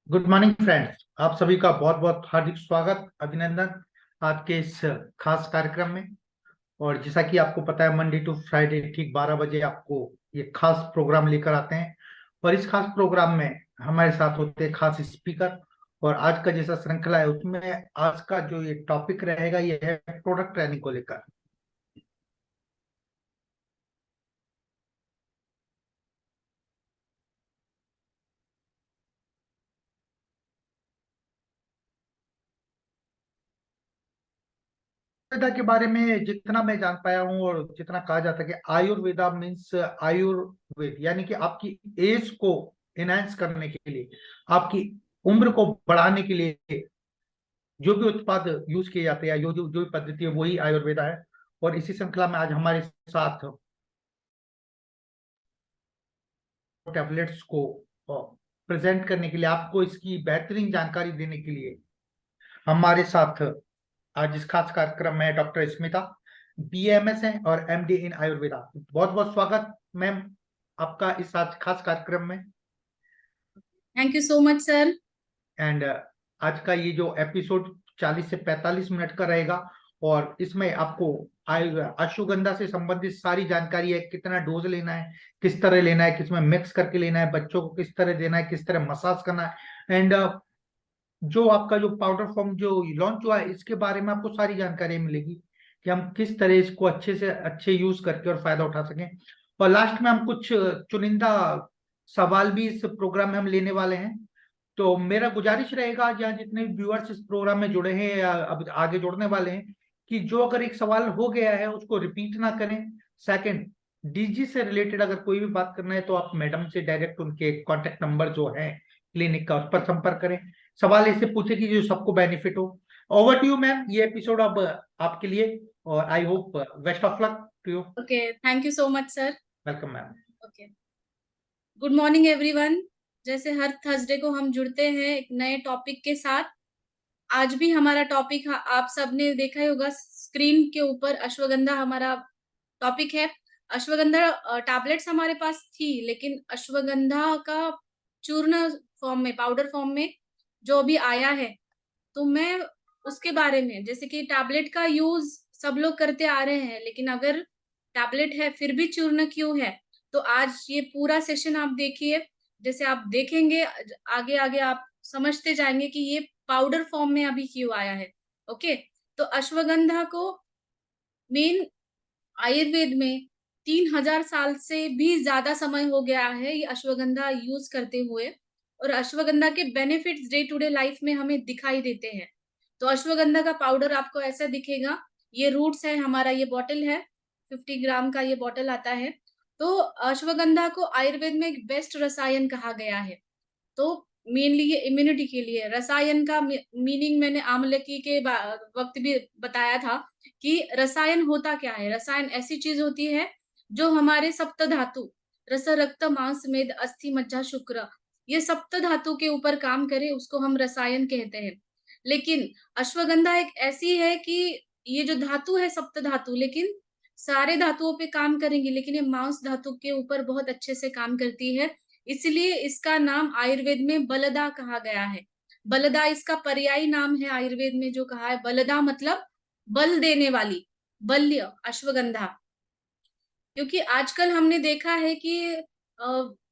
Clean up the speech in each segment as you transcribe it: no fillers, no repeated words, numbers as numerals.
Good morning friends, आप सभी का बहुत बहुत हार्दिक स्वागत, अभिनंदन आज के इस खास कार्यक्रम में। और जैसा कि आपको पता है, मंडे टू फ्राइडे ठीक 12 बजे आपको ये खास प्रोग्राम लेकर आते हैं। और इस खास प्रोग्राम में हमारे साथ होते हैं खास स्पीकर। और आज का जैसा श्रृंखला है उसमें आज का जो ये टॉपिक रहेगा ये है प्रोडक्ट ट्रेनिंग को लेकर। आयुर्वेदा के बारे में जितना मैं जान पाया हूँ और जितना कहा जाता है कि आयुर्वेदा मीन्स आयुर्वेद, यानी कि आपकी एज को एनहांस करने के लिए, आपकी उम्र को बढ़ाने के लिए जो भी उत्पाद यूज किए जाते हैं, जो भी पद्धति है वही आयुर्वेदा है। और इसी श्रृंखला में आज हमारे साथ टैबलेट्स को प्रेजेंट करने के लिए, आपको इसकी बेहतरीन जानकारी देने के लिए हमारे साथ आज इस खास कार्यक्रम में डॉक्टर स्मिता, बीएमएस है और एमडी इन आयुर्वेदा। बहुत बहुत स्वागत मैम आपका इस आज खास कार्यक्रम में। Thank you so much sir. And आज का ये जो एपिसोड 40 से 45 मिनट का रहेगा और इसमें आपको अश्वगंधा से संबंधित सारी जानकारी है, कितना डोज लेना है, किस तरह लेना है, किसमें मिक्स करके लेना है, बच्चों को किस तरह देना है, किस तरह मसाज करना है। एंड जो आपका जो पाउडर फॉर्म जो लॉन्च हुआ है इसके बारे में आपको सारी जानकारी मिलेगी कि हम किस तरह इसको अच्छे से अच्छे यूज करके और फायदा उठा सकें। और लास्ट में हम कुछ चुनिंदा सवाल भी इस प्रोग्राम में हम लेने वाले हैं। तो मेरा गुजारिश रहेगा, जहाँ जितने व्यूअर्स इस प्रोग्राम में जुड़े हैं या अब आगे जुड़ने वाले हैं, कि जो अगर एक सवाल हो गया है उसको रिपीट ना करें। सेकंड, डीजी से रिलेटेड अगर कोई भी बात करना है तो आप मैडम से डायरेक्ट उनके कॉन्टेक्ट नंबर जो है क्लिनिक का उस पर संपर्क करें। सवाल ऐसे पूछे कि जो सबको बेनिफिट हो। ओवर टू यू मैम, ये एपिसोड अब आपके लिए और I hope best of luck to you. Okay, thank you so much sir. Welcome ma'am. Okay, good morning everyone. जैसे हर थर्सडे को हम जुड़ते हैं एक नए टॉपिक के साथ। आज भी हमारा टॉपिक आप सबने देखा ही होगा स्क्रीन के ऊपर, अश्वगंधा हमारा टॉपिक है। अश्वगंधा टैबलेट्स हमारे पास थी, लेकिन अश्वगंधा का चूर्ण फॉर्म में, पाउडर फॉर्म में जो अभी आया है, तो मैं उसके बारे में, जैसे कि टैबलेट का यूज़ सब लोग करते आ रहे हैं, लेकिन अगर टैबलेट है फिर भी चूर्ण क्यों है? तो आज ये पूरा सेशन आप देखिए, जैसे आप देखेंगे आगे-आगे आप समझते जाएँगे कि ये पाउडर फॉर्म में अभी क्यों आया है, ओके? तो अश्वगंधा को मेन आयुर्वेद में 3000 साल से भी ज़्यादा समय हो गया है ये अश्वगंधा यूज़ करते हुए, और अश्वगंधा के benefits day to day life में हमें दिखाई देते हैं। तो अश्वगंधा का पाउडर आपको ऐसा दिखेगा, ये रूट्स है, हमारा ये बॉटल है, 50 ग्राम का ये बॉटल आता है। तो अश्वगंधा को आयुर्वेद में एक बेस्ट रसायन कहा गया है। तो मेनली ये इम्यूनिटी के लिए रसायन का मीनिंग मैंने आमलकी के वक्त भी बताया था कि रसायन होता क्या है। रसायन ऐसी चीज होती है जो हमारे सप्त धातु, रस, रक्त, मांस, मेद, अस्थि, मज्जा, शुक्र, ये सप्त धातु के ऊपर काम करे, उसको हम रसायन कहते हैं। लेकिन अश्वगंधा एक ऐसी है कि ये जो धातु है सप्त धातु, लेकिन सारे धातुओं पे काम करेंगी, लेकिन ये मांस धातु के ऊपर बहुत अच्छे से काम करती है। इसलिए इसका नाम आयुर्वेद में बलदा कहा गया है। बलदा इसका पर्यायी नाम है आयुर्वेद में जो कहा है। बलदा मतलब बल देने वाली, बल्य, अश्वगंधा। क्योंकि आजकल हमने देखा है कि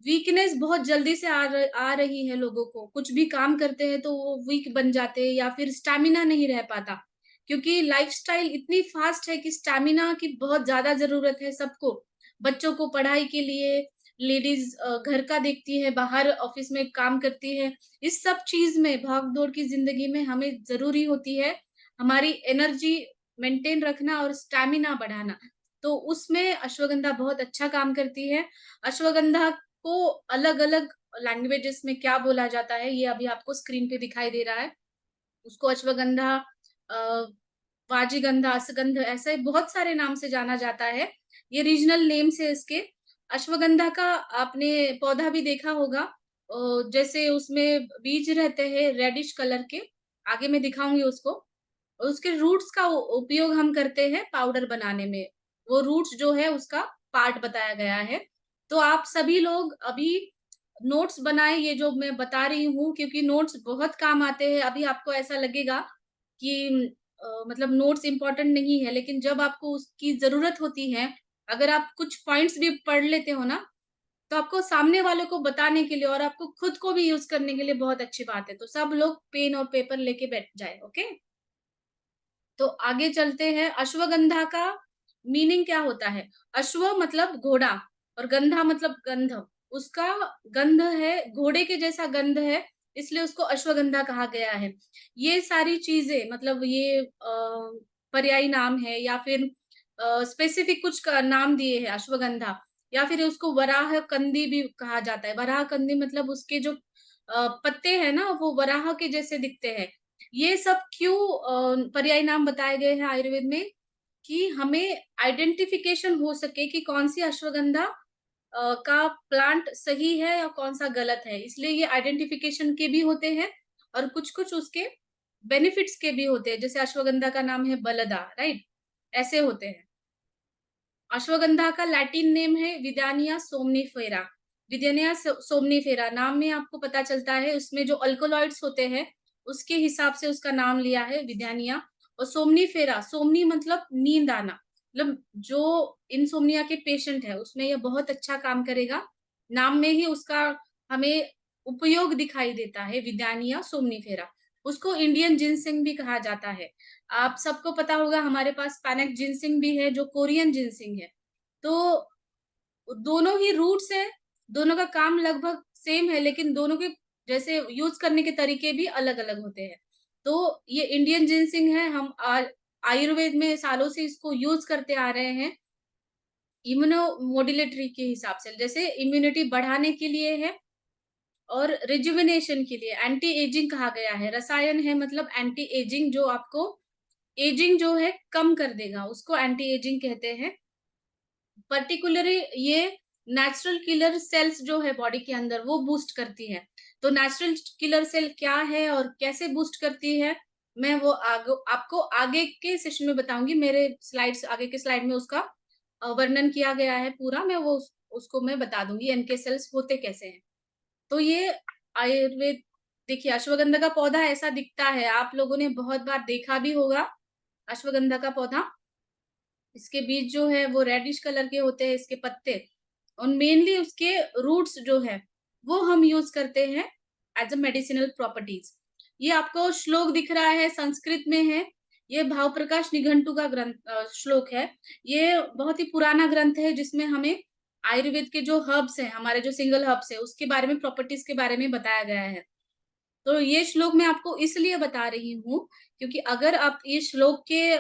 वीकनेस बहुत जल्दी से आ रही है लोगों को। कुछ भी काम करते हैं तो वो वीक बन जाते हैं या फिर स्टैमिना नहीं रह पाता। क्योंकि लाइफस्टाइल इतनी फास्ट है कि स्टैमिना की बहुत ज़्यादा ज़रूरत है सबको। बच्चों को पढ़ाई के लिए, लेडीज़ घर का देखती है, बाहर ऑफ़िस में काम करती है। इस सब चीज़ में, भाग-दौड़ की ज़िंदगी में हमें ज़रूरी होती है हमारी एनर्जी मेंटेन रखना और स्टैमिना बढ़ाना। तो उसमें अश्वगंधा बहुत अच्छा काम करती है। अश्वगंधा को अलग-अलग लैंग्वेजेस में क्या बोला जाता है, ये अभी आपको स्क्रीन पे दिखाई दे रहा है। उसको अश्वगंधा, अ, वाजीगंधा, असगंध, ऐसे बहुत सारे नाम से जाना जाता है। ये रीजनल नेम्स है इसके। अश्वगंधा का आपने पौधा भी देखा होगा। जैसे उसमें बीज रहते हैं रेडिश कलर के, आगे मैं दिखाऊँगी उसको। और उसके रूट्स का उपयोग हम करते हैं पाउडर बनाने में। वो रूट्स जो है उसका पार्ट बताया गया है। तो आप सभी लोग अभी नोट्स बनाएँ, ये जो मैं बता रही हूँ, क्योंकि नोट्स बहुत काम आते हैं। अभी आपको ऐसा लगेगा कि मतलब नोट्स इम्पोर्टेंट नहीं है, लेकिन जब आपको उसकी ज़रूरत होती है, अगर आप कुछ पॉइंट्स भी पढ़ लेते हो ना, तो आपको सामने वालों को बताने के लिए और आपको खुद को भी यूज़ करने के लिए बहुत अच्छी बात है। तो सब लोग पेन और पेपर लेके बैठ जाएँ, ओके? तो आगे चलते हैं। अश्वगंधा का मीनिंग क्या होता है? अश्व मतलब घोड़ा और गंधा मतलब गंध। उसका गंध है, घोड़े के जैसा गंध है, इसलिए उसको अश्वगंधा कहा गया है। ये सारी चीज़ें मतलब ये पर्यायी नाम है या फिर स्पेसिफिक कुछ का नाम दिए हैं अश्वगंधा, या फिर उसको वराह कंदी भी कहा जाता है। वराह कंदी मतलब उसके जो पत्ते हैं ना, वो वराह के जैसे दिखते हैं। ये सब क्यों पर्यायी नाम बताए गए हैं आयुर्वेद में, कि हमें आइडेंटिफिकेशन हो सके कि कौन-सी अश्वगंधा का प्लांट सही है या कौन-सा गलत है। इसलिए ये आइडेंटिफिकेशन के भी होते हैं और कुछ-कुछ उसके बेनिफिट्स के भी होते हैं। जैसे अश्वगंधा का नाम है बलदा, राइट? ऐसे होते हैं। अश्वगंधा का लैटिन नेम है विदानिया सोमनिफेरा। विदानिया सोमनिफेरा नाम में आपको पता चलता है, उसमें जो अल्कोलॉइड्स होते हैं, उसके हिसाब से उसका नाम लिया है विदानिया। और सोमनिफेरा, सोमनी मतलब नींद आना, मतलब जो इनसोम्निया के पेशेंट है, उसमें ये बहुत अच्छा काम करेगा। नाम में ही उसका हमें उपयोग दिखाई देता है, विदानिया सोमनिफेरा। उसको इंडियन जिनसिंग भी कहा जाता है। आप सबको पता होगा हमारे पास पैनेक जिनसिंग भी है जो कोरियन जिनसिंग है। तो दोनों ही रूट्स हैं, दोनों का काम लगभग सेम है, लेकिन दोनों के जैसे यूज़ करने के तरीके भी अलग-अलग होते हैं। तो ये इंडियन जिनसिंग है, हम आयुर्वेद में सालों से इसको यूज़ करते आ रहे हैं, इम्यूनो मॉड्यूलेटरी के हिसाब से। जैसे इम्यूनिटी बढ़ाने के लिए है और रिजुविनेशन के लिए, एंटी एजिंग कहा गया है। रसायन है मतलब एंटी एजिंग, जो आपको एजिंग जो है कम कर देगा, उसको एंटी एजिंग कहते हैं। पर्टिकुलरली ये नेचुरल किलर सेल्स जो है बॉडी के अंदर वो बूस्ट करती है। तो नेचुरल किलर सेल क्या है और कैसे बूस्ट करती है, मैं वो आपको आगे के सेशन में बताऊंगी। मेरे स्लाइड्स, आगे के स्लाइड में उसका वर्णन किया गया है पूरा, मैं वो उसको मैं बता दूंगी एनके सेल्स होते कैसे हैं। तो ये आयुर्वेद, देखिए अश्वगंधा का पौधा ऐसा दिखता है, आप लोगों ने बहुत बार देखा भी होगा अश्वगंधा का पौधा। इसके बीज जो है वो रेडिश कलर के होते हैं, इसके पत्ते, और मेनली उसके रूट्स जो है वो हम यूज करते हैं एज अ मेडिसिनल प्रॉपर्टीज। ये आपको श्लोक दिख रहा है, संस्कृत में है। ये भाव प्रकाश निघंटु का श्लोक है। ये बहुत ही पुराना ग्रंथ है जिसमें हमें आयुर्वेद के जो हर्ब्स हैं, हमारे जो सिंगल हर्ब्स है, उसके बारे में, प्रॉपर्टीज के बारे में बताया गया है। तो ये श्लोक मैं आपको इसलिए बता रही हूँ क्योंकि अगर आप ये श्लोक के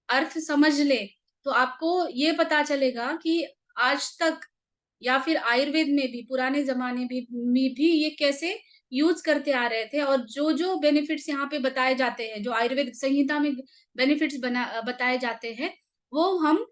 अर्थ समझ ले तो आपको ये पता चलेगा कि आज तक या फिर आयुर्वेद में भी, पुराने जमाने में भी ये कैसे यूज करते आ रहे थे, और जो जो बेनिफिट्स यहाँ पे बताए जाते हैं, जो आयुर्वेद संहिता में बेनिफिट्स बताए जाते हैं, वो हम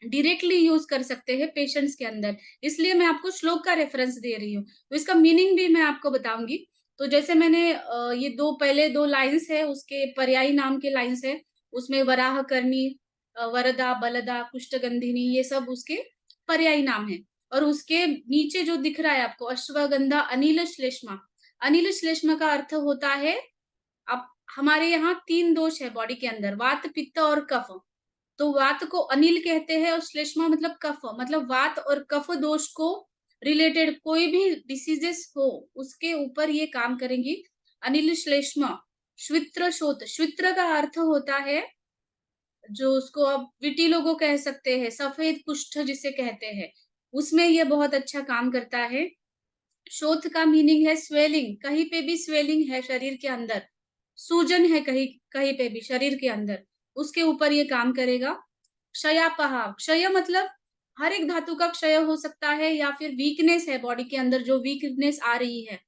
डायरेक्टली यूज कर सकते हैं पेशेंट्स के अंदर। इसलिए मैं आपको श्लोक का रेफरेंस दे रही हूँ, तो इसका मीनिंग भी मैं आपको बताऊंगी। तो जैसे मैंने ये पहले दो लाइंस है, उसके पर्यायी नाम के लाइंस है, उसमें वराह करनी, वरदा, बलदा, कुष्ठगंधिनी, ये सब उसके पर्यायी नाम है। और उसके नीचे जो दिख रहा है आपको, अश्वगंधा अनिल श्लेष्मा, अनिल श्लेष्मा का अर्थ होता है, अब हमारे यहाँ 3 दोष है बॉडी के अंदर, वात, पित्त और कफ। तो वात को अनिल कहते हैं, और श्लेष्मा मतलब कफ, मतलब वात और कफ दोष को रिलेटेड कोई भी डिसीजेस हो उसके ऊपर ये काम करेंगी। अनिल श्लेष्मा, श्वित्र शोथ, श्वित्र का अर्थ होता है, जो उसको आप विटिलोगो कह सकते हैं, सफेद कुष्ठ जिसे कहते हैं, उसमें ये बहुत अच्छा काम करता है। शोथ का मीनिंग है स्वेलिंग, कहीं पे भी स्वेलिंग है शरीर के अंदर, सूजन है कहीं कहीं पे भी शरीर के अंदर, उसके ऊपर ये काम करेगा। क्षयापहा, क्षय मतलब हर एक धातु का क्षय हो सकता है, या फिर वीकनेस है बॉडी के अंदर, जो वीकनेस आ रही है,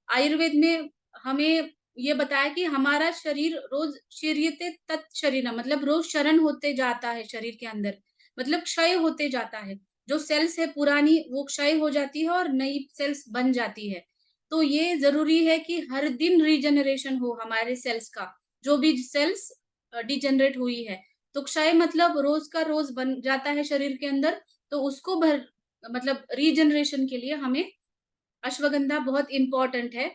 आयुर्वेद में हमें ये बताया कि हमारा शरीर रोज शरीरते तत् शरीर, मतलब रोज शरण होते जाता है शरीर के अंदर, मतलब क्षय होते जाता है। जो सेल्स है पुरानी वो क्षय हो जाती है और नई सेल्स बन जाती है। तो ये जरूरी है कि हर दिन रीजनरेशन हो हमारे सेल्स का, जो भी सेल्स डिजेनरेट हुई है। तो क्षय मतलब रोज का रोज बन जाता है शरीर के अंदर, तो उसको मतलब रीजनरेशन के लिए हमें अश्वगंधा बहुत इंपॉर्टेंट है।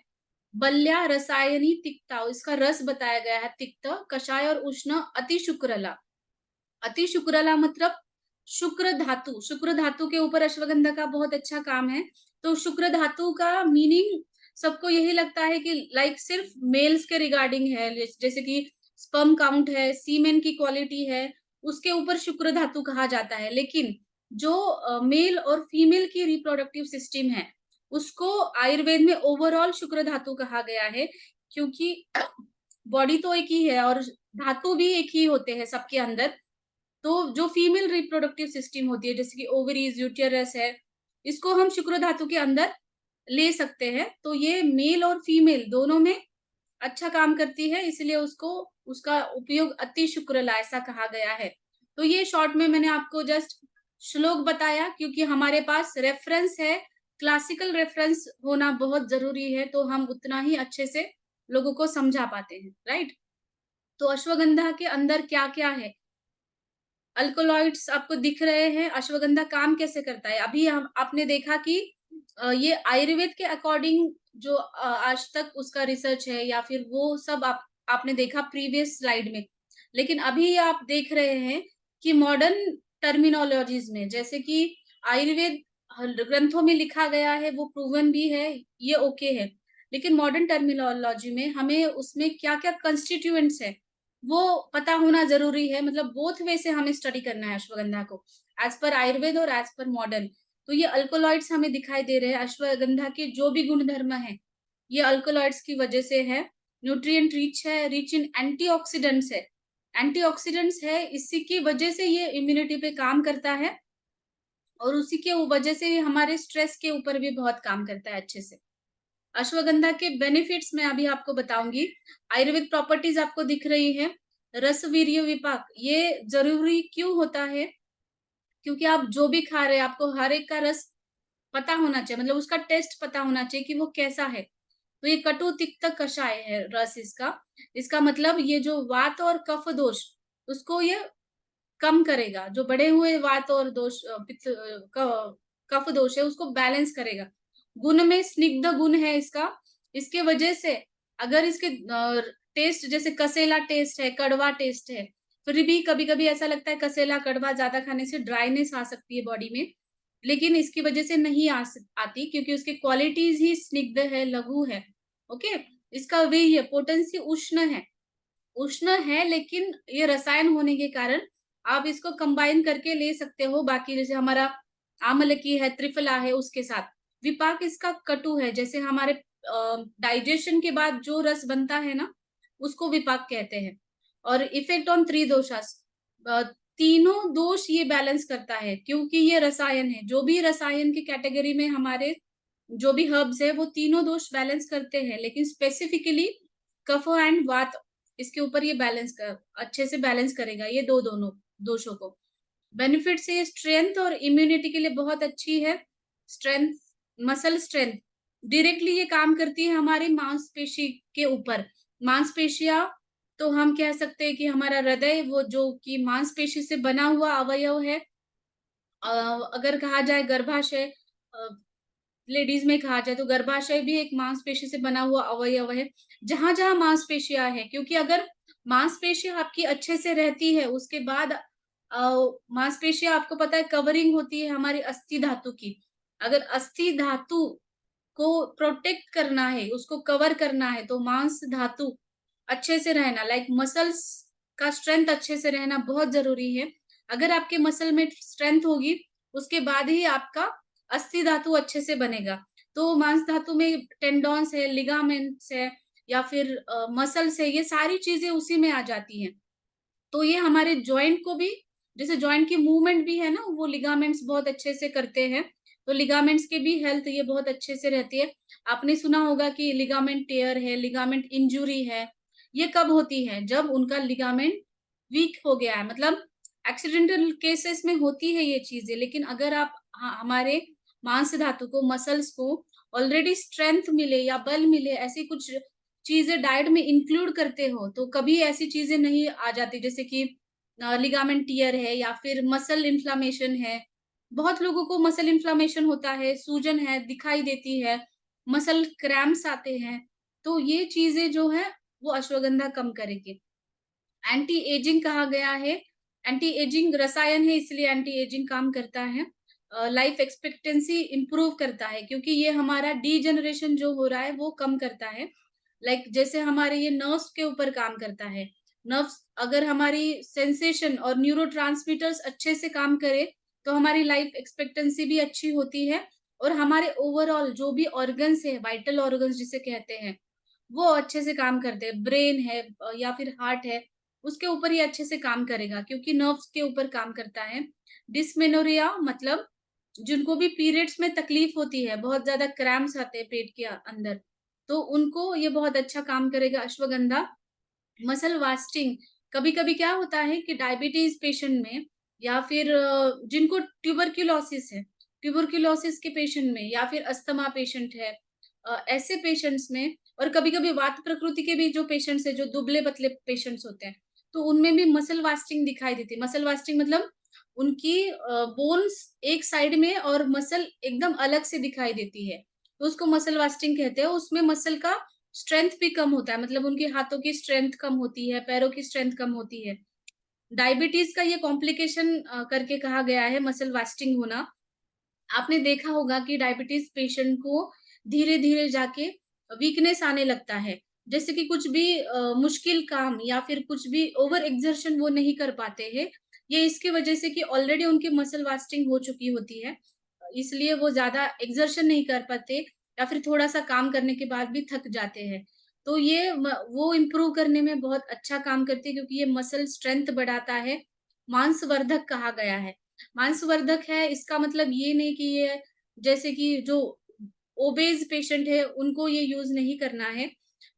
बल्या रसायनी तिक्ता, इसका रस बताया गया है तिक्त, कषाय और उष्ण, अति शुक्रला। अति शुक्रला मतलब शुक्र धातु, शुक्र धातु के ऊपर अश्वगंधा का बहुत अच्छा काम है। तो शुक्र धातु का मीनिंग सबको यही लगता है कि लाइक सिर्फ मेल्स के रिगार्डिंग है, जैसे कि स्पर्म काउंट है, सीमेन की क्वालिटी है, उसके ऊपर शुक्र धातु कहा जाता है। लेकिन जो मेल और फीमेल की रिप्रोडक्टिव सिस्टम है, उसको आयुर्वेद में ओवरऑल शुक्र धातु कहा गया है, क्योंकि बॉडी तो एक ही है और धातु भी एक ही होते हैं सबके अंदर। तो जो फीमेल रिप्रोडक्टिव सिस्टम होती है, जैसे कि ओवरीज, यूटेरस है, इसको हम शुक्र धातु के अंदर ले सकते हैं। तो ये मेल और फीमेल दोनों में अच्छा काम करती है, इसलिए उसको, उसका उपयोग अति शुक्रला ऐसा कहा गया है। तो ये शॉर्ट में मैंने आपको जस्ट श्लोक बताया, क्योंकि हमारे पास रेफरेंस है, क्लासिकल रेफरेंस होना बहुत जरूरी है, तो हम उतना ही अच्छे से लोगों को समझा पाते हैं, राइट। तो अश्वगंधा के अंदर क्या क्या है, अल्कोलॉइड्स आपको दिख रहे हैं। अश्वगंधा काम कैसे करता है, अभी हम आपने देखा कि ये आयुर्वेद के अकॉर्डिंग जो आज तक उसका रिसर्च है, या फिर वो सब आपने देखा प्रीवियस स्लाइड में। लेकिन अभी आप देख रहे हैं कि मॉडर्न टर्मिनोलॉजीज में, जैसे कि आयुर्वेद ग्रंथों में लिखा गया है, वो प्रूवन भी है, ये ओके है। लेकिन मॉडर्न टर्मिनोलॉजी में हमें उसमें क्या क्या कंस्टिट्यूएंट्स है वो पता होना जरूरी है। मतलब बोथ वे से हमें स्टडी करना है अश्वगंधा को, एज पर आयुर्वेद और एज पर मॉडर्न। तो ये अल्कोलॉइड्स हमें दिखाई दे रहे हैं, अश्वगंधा के जो भी गुण धर्म है ये अल्कोलॉइड्स की वजह से है। न्यूट्रिएंट रिच है, रिच इन एंटीऑक्सीडेंट्स है, एंटीऑक्सीडेंट्स है, इसी की वजह से ये इम्यूनिटी पे काम करता है, और उसी के वजह से हमारे स्ट्रेस के ऊपर भी बहुत काम करता है अच्छे से। अश्वगंधा के बेनिफिट्स मैं अभी आपको बताऊंगी। आयुर्वेद प्रॉपर्टीज आपको दिख रही है। रस वीर्य विपाक, ये जरूरी क्यों होता है, क्योंकि आप जो भी खा रहे हैं आपको हर एक का रस पता होना चाहिए, मतलब उसका टेस्ट पता होना चाहिए कि वो कैसा है। तो ये कटु तिक्त कषाय है रस इसका। इसका मतलब ये जो वात और कफ दोष, उसको ये कम करेगा, जो बढ़े हुए वात और दोष पित्त कफ दोष है उसको बैलेंस करेगा। गुण में स्निग्ध गुण है इसका, इसके वजह से अगर इसके टेस्ट जैसे कसेला टेस्ट है, कड़वा टेस्ट है, फिर भी कभी-कभी ऐसा लगता है कसेला कड़वा ज्यादा खाने से ड्राइनेस आ सकती है बॉडी में, लेकिन इसकी वजह से नहीं आती क्योंकि उसकी क्वालिटीज ही स्निग्ध है, लघु है। ओके, इसका वही है, पोटेंसी उष्ण है लेकिन ये रसायन होने के कारण आप इसको कंबाइन करके ले सकते हो, बाकी जैसे हमारा आमलकी है, त्रिफला है उसके साथ। विपाक इसका कटु है, जैसे हमारे डाइजेशन के बाद जो रस बनता है ना, उसको विपाक कहते हैं। और इफेक्ट ऑन त्रिदोषास, तीनों दोष ये बैलेंस करता है क्योंकि ये रसायन है, जो भी रसायन की कैटेगरी में हमारे जो भी हर्ब्स है वो तीनों दोष बैलेंस करते हैं, लेकिन स्पेसिफिकली कफ एंड वात इसके ऊपर ये अच्छे से बैलेंस करेगा ये दोनों दोषों को। बेनिफिट से ये स्ट्रेंथ और इम्यूनिटी के लिए बहुत अच्छी है। स्ट्रेंथ, मसल स्ट्रेंथ डायरेक्टली ये काम करती है हमारी मांसपेशी के ऊपर। मांसपेशियां, तो हम कह सकते हैं कि हमारा हृदय वो जो कि मांसपेशी से बना हुआ अवयव है। अगर कहा जाए गर्भाशय, लेडीज में कहा जाए तो गर्भाशय भी एक मांसपेशी से बना हुआ अवयव है। जहां जहां मांसपेशियां है, क्योंकि अगर मांसपेशियां आपकी अच्छे से रहती है उसके बाद मांसपेशियां आपको पता है कवरिंग होती है हमारी अस्थि धातु की। अगर अस्थि धातु को प्रोटेक्ट करना है, उसको कवर करना है, तो मांस धातु अच्छे से रहना, लाइक मसल्स का स्ट्रेंथ अच्छे से रहना बहुत जरूरी है। अगर आपके मसल में स्ट्रेंथ होगी उसके बाद ही आपका अस्थि धातु अच्छे से बनेगा। तो मांस धातु में टेंडॉन्स है, लिगामेंट्स है या फिर मसल्स है, ये सारी चीजें उसी में आ जाती हैं। तो ये हमारे जॉइंट को भी, जैसे जॉइंट की मूवमेंट भी है ना, वो लिगामेंट्स बहुत अच्छे से करते हैं, तो लिगामेंट्स की भी हेल्थ ये बहुत अच्छे से रहती है। आपने सुना होगा कि लिगामेंट टेयर है, लिगामेंट इंजुरी है, ये कब होती है? जब उनका लिगामेंट वीक हो गया है, मतलब एक्सीडेंटल केसेस में होती है ये चीजें। लेकिन अगर आप हमारे मांस धातु को, मसल्स को ऑलरेडी स्ट्रेंथ मिले या बल मिले, ऐसी कुछ चीजें डाइट में इंक्लूड करते हो, तो कभी ऐसी चीजें नहीं आ जाती, जैसे कि लिगामेंट टियर है या फिर मसल इन्फ्लामेशन है। बहुत लोगों को मसल इन्फ्लामेशन होता है, सूजन है, दिखाई देती है, मसल क्रैम्प्स आते हैं, तो ये चीजें जो है वो अश्वगंधा कम करेगी। एंटी एजिंग कहा गया है, एंटी एजिंग रसायन है इसलिए एंटी एजिंग काम करता है। लाइफ एक्सपेक्टेंसी इंप्रूव करता है क्योंकि ये हमारा डीजनरेशन जो हो रहा है वो कम करता है। लाइक जैसे हमारे ये नर्व्स के ऊपर काम करता है। नर्व्स अगर हमारी सेंसेशन और न्यूरोट्रांसमीटर्स अच्छे से काम करे तो हमारी लाइफ एक्सपेक्टेंसी भी अच्छी होती है, और हमारे ओवरऑल जो भी ऑर्गन्स है, वाइटल ऑर्गन्स जिसे कहते हैं, वो अच्छे से काम करते हैं। ब्रेन है या फिर हार्ट है, उसके ऊपर ये अच्छे से काम करेगा क्योंकि नर्व्स के ऊपर काम करता है। डिस्मेनोरिया मतलब जिनको भी पीरियड्स में तकलीफ होती है, बहुत ज्यादा क्रैम्प्स आते हैं पेट के अंदर, तो उनको ये बहुत अच्छा काम करेगा अश्वगंधा। मसल वास्टिंग, कभी-कभी क्या होता है कि डायबिटीज पेशेंट में या फिर जिनको ट्यूबरक्यूलोसिस है, ट्यूबरक्यूलोसिस के पेशेंट में या फिर अस्थमा पेशेंट है, ऐसे पेशेंट्स में, और कभी-कभी वात प्रकृति के भी जो पेशेंट्स है, जो दुबले-पतले पेशेंट्स होते हैं, तो उनमें भी मसल वास्टिंग दिखाई देती है। मसल वास्टिंग मतलब उनकी बोन्स एक साइड में और मसल एकदम अलग से दिखाई देती है, तो उसको मसल वास्टिंग कहते हैं। उसमें मसल का स्ट्रेंथ भी कम होता है, मतलब उनके हाथों की स्ट्रेंथ कम होती है, पैरों की स्ट्रेंथ कम होती है। डायबिटीज का ये कॉम्प्लिकेशन करके कहा गया है मसल वास्टिंग होना। आपने देखा होगा कि डायबिटीज पेशेंट को धीरे-धीरे जाके वीकनेस आने लगता है। जैसे कि कुछ भी मुश्किल काम या फिर कुछ भी ओवर एक्सर्शन वो नहीं कर पाते हैं। ये इसकी वजह से कि ऑलरेडी उनकी मसल वास्टिंग हो चुकी होती है। इसलिए वो ज़्यादा एक्सर्शन नहीं कर पाते या फिर थोड़ा-सा काम करने के बाद भी थक जाते हैं। तो ये वो इम्प्रूव करने में बहुत अच्छा काम करती है क्योंकि ये मसल स्ट्रेंथ बढ़ाता है। मांसवर्धक कहा गया है। मांसवर्धक है इसका मतलब ये नहीं कि ये, जैसे कि जो ओबेस पेशेंट है उनको ये यूज नहीं करना है,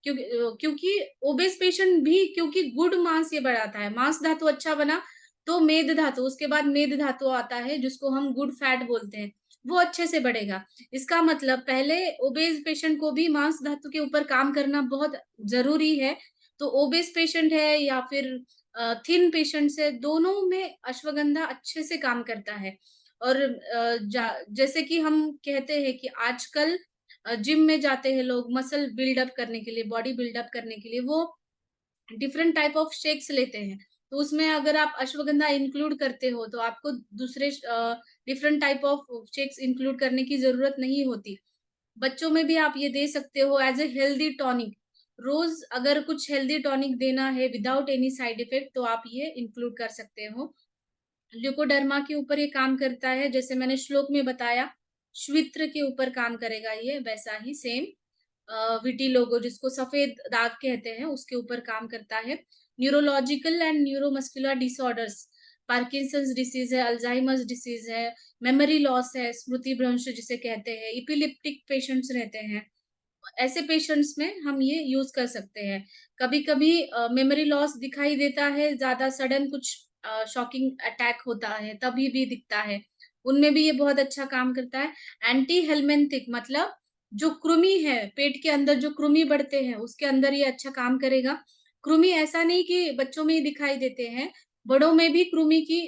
क्योंकि ओबेस पेशेंट भी, क्योंकि गुड मांस ये बढ़ाता है। मांस धातु अच्छा बना तो मेद धातु, उसके बाद मेद धातु आता है जिसको हम गुड फैट बोलते हैं, वो अच्छे से बढ़ेगा। इसका मतलब पहले ओबेस पेशेंट को भी मांस धातु के ऊपर काम करना बहुत जरूरी है। तो ओबेस पेशेंट है या फिर थिन पेशेंट्स है, दोनों में अश्वगंधा अच्छे से काम करता है। और जैसे कि हम कहते हैं कि आजकल जिम में जाते हैं लोग मसल बिल्डअप करने के लिए, बॉडी बिल्डअप करने के लिए, वो डिफरेंट टाइप ऑफ शेक्स लेते हैं। तो उसमें अगर आप अश्वगंधा इंक्लूड करते हो तो आपको दूसरे different type of shakes include करने की जरूरत नहीं होती। बच्चों में भी आप ये दे सकते हो एज ए हेल्दी टॉनिक। रोज अगर कुछ हेल्दी टॉनिक देना है विदाउट एनी साइड इफेक्ट तो आप ये इंक्लूड कर सकते हो। ल्यूकोडर्मा के ऊपर ये काम करता है, जैसे मैंने श्लोक में बताया, श्वित्र के ऊपर काम करेगा ये, वैसा ही सेम विटिलोगो जिसको सफेद दाग कहते हैं उसके ऊपर काम करता है। Neurological and neuromuscular disorders, Parkinson's disease है, अल्जाइमर्स डिसीज है, मेमोरी लॉस है, स्मृति भ्रंश जिसे कहते हैं, इपिलिप्टिक पेशेंट्स रहते हैं, ऐसे पेशेंट्स में हम ये यूज कर सकते हैं। कभी कभी मेमोरी लॉस दिखाई देता है, ज्यादा सडन कुछ शॉकिंग अटैक होता है तभी भी दिखता है, उनमें भी ये बहुत अच्छा काम करता है। एंटी हेलमेंथिक मतलब जो कृमि है पेट के अंदर, जो कृमि बढ़ते हैं उसके अंदर ये अच्छा काम करेगा। कृमि ऐसा नहीं कि बच्चों में ही दिखाई देते हैं, बड़ों में भी कृमि की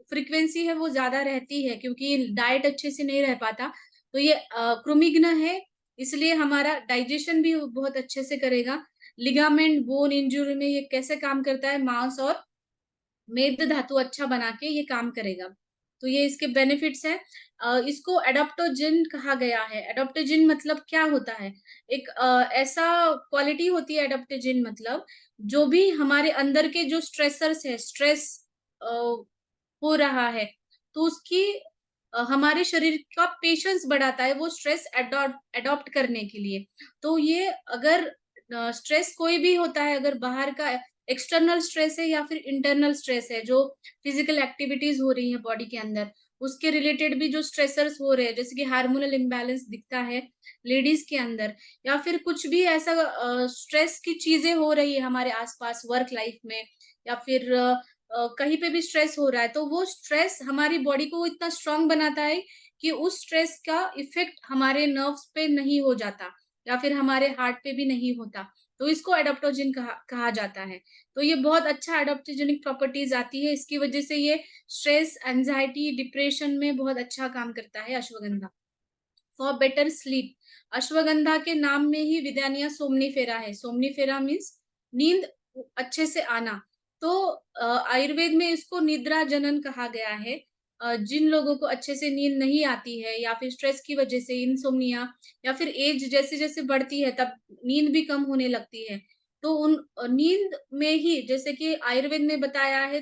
फ्रीक्वेंसी है वो ज्यादा रहती है क्योंकि डाइट अच्छे से नहीं रह पाता। तो ये कृमिघ्न है, इसलिए हमारा डाइजेशन भी बहुत अच्छे से करेगा। लिगामेंट बोन इंजुरी में ये कैसे काम करता है, मांस और मेद धातु अच्छा बना के ये काम करेगा। तो ये इसके बेनिफिट्स है। इसको एडाप्टोजिन कहा गया है। एडाप्टोजिन मतलब क्या होता है, एक ऐसा क्वालिटी होती है एडाप्टोजिन मतलब जो भी हमारे अंदर के जो स्ट्रेसर्स है, स्ट्रेस हो रहा है तो उसकी हमारे शरीर का पेशेंस बढ़ाता है वो स्ट्रेस अडॉप्ट करने के लिए। तो ये अगर स्ट्रेस कोई भी होता है, अगर बाहर का एक्सटर्नल स्ट्रेस है या फिर इंटरनल स्ट्रेस है, जो फिजिकल एक्टिविटीज हो रही है बॉडी के अंदर, उसके रिलेटेड भी जो स्ट्रेसर्स हो रहे हैं, जैसे कि हार्मोनल इम्बैलेंस दिखता है लेडीज के अंदर, या फिर कुछ भी ऐसा स्ट्रेस की चीजें हो रही है हमारे आसपास वर्क लाइफ में, या फिर कहीं पे भी स्ट्रेस हो रहा है, तो वो स्ट्रेस हमारी बॉडी को इतना स्ट्रांग बनाता है कि उस स्ट्रेस का इफेक्ट हमारे नर्व्स पे नहीं हो जाता या फिर हमारे हार्ट पे भी नहीं होता। तो इसको एडाप्टोजिन कहा जाता है। तो ये बहुत अच्छा एडाप्टोजेनिक प्रॉपर्टीज आती है, इसकी वजह से ये स्ट्रेस, एंजाइटी, डिप्रेशन में बहुत अच्छा काम करता है ashwagandha. For better sleep, ashwagandha के नाम में ही विद्यानिया सोमनीफेरा है। सोमनीफेरा मीन्स नींद अच्छे से आना। तो आयुर्वेद में इसको निद्रा जनन कहा गया है। जिन लोगों को अच्छे से नींद नहीं आती है या फिर स्ट्रेस की वजह से इंसोम्निया, या फिर एज जैसे जैसे बढ़ती है तब नींद भी कम होने लगती है, तो उन नींद में ही, जैसे कि आयुर्वेद में बताया है,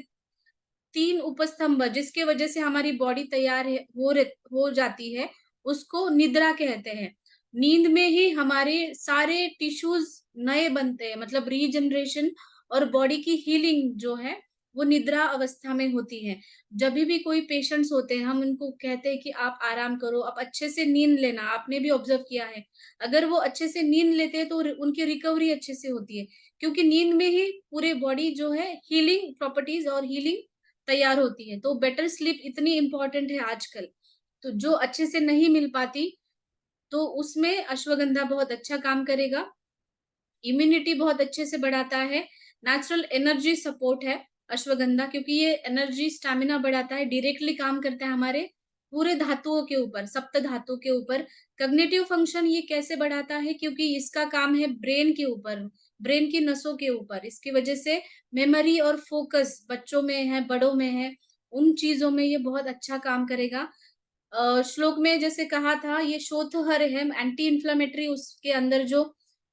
3 उपस्तंभ जिसके वजह से हमारी बॉडी तैयार है हो जाती है, उसको निद्रा कहते हैं। नींद में ही हमारे सारे टिश्यूज नए बनते हैं, मतलब रीजनरेशन और बॉडी की हीलिंग जो है वो निद्रा अवस्था में होती है। जब भी कोई पेशेंट्स होते हैं हम उनको कहते हैं कि आप आराम करो, आप अच्छे से नींद लेना। आपने भी ऑब्जर्व किया है, अगर वो अच्छे से नींद लेते हैं तो उनकी रिकवरी अच्छे से होती है, क्योंकि नींद में ही पूरे बॉडी जो है हीलिंग प्रॉपर्टीज और हीलिंग तैयार होती है। तो बेटर स्लीप इतनी इंपॉर्टेंट है आजकल, तो जो अच्छे से नहीं मिल पाती तो उसमें अश्वगंधा बहुत अच्छा काम करेगा। इम्यूनिटी बहुत अच्छे से बढ़ाता है, नेचुरल एनर्जी सपोर्ट है अश्वगंधा, क्योंकि ये एनर्जी स्टैमिना बढ़ाता है, डायरेक्टली काम करता है हमारे पूरे धातुओं के ऊपर, सप्त धातु के ऊपर। कग्निटिव फंक्शन ये कैसे बढ़ाता है, क्योंकि इसका काम है ब्रेन के ऊपर, ब्रेन की नसों के ऊपर। इसकी वजह से मेमोरी और फोकस बच्चों में है, बड़ों में है, उन चीजों में ये बहुत अच्छा काम करेगा। श्लोक में जैसे कहा था, ये शोथहर है, एंटी इन्फ्लेमेटरी, उसके अंदर जो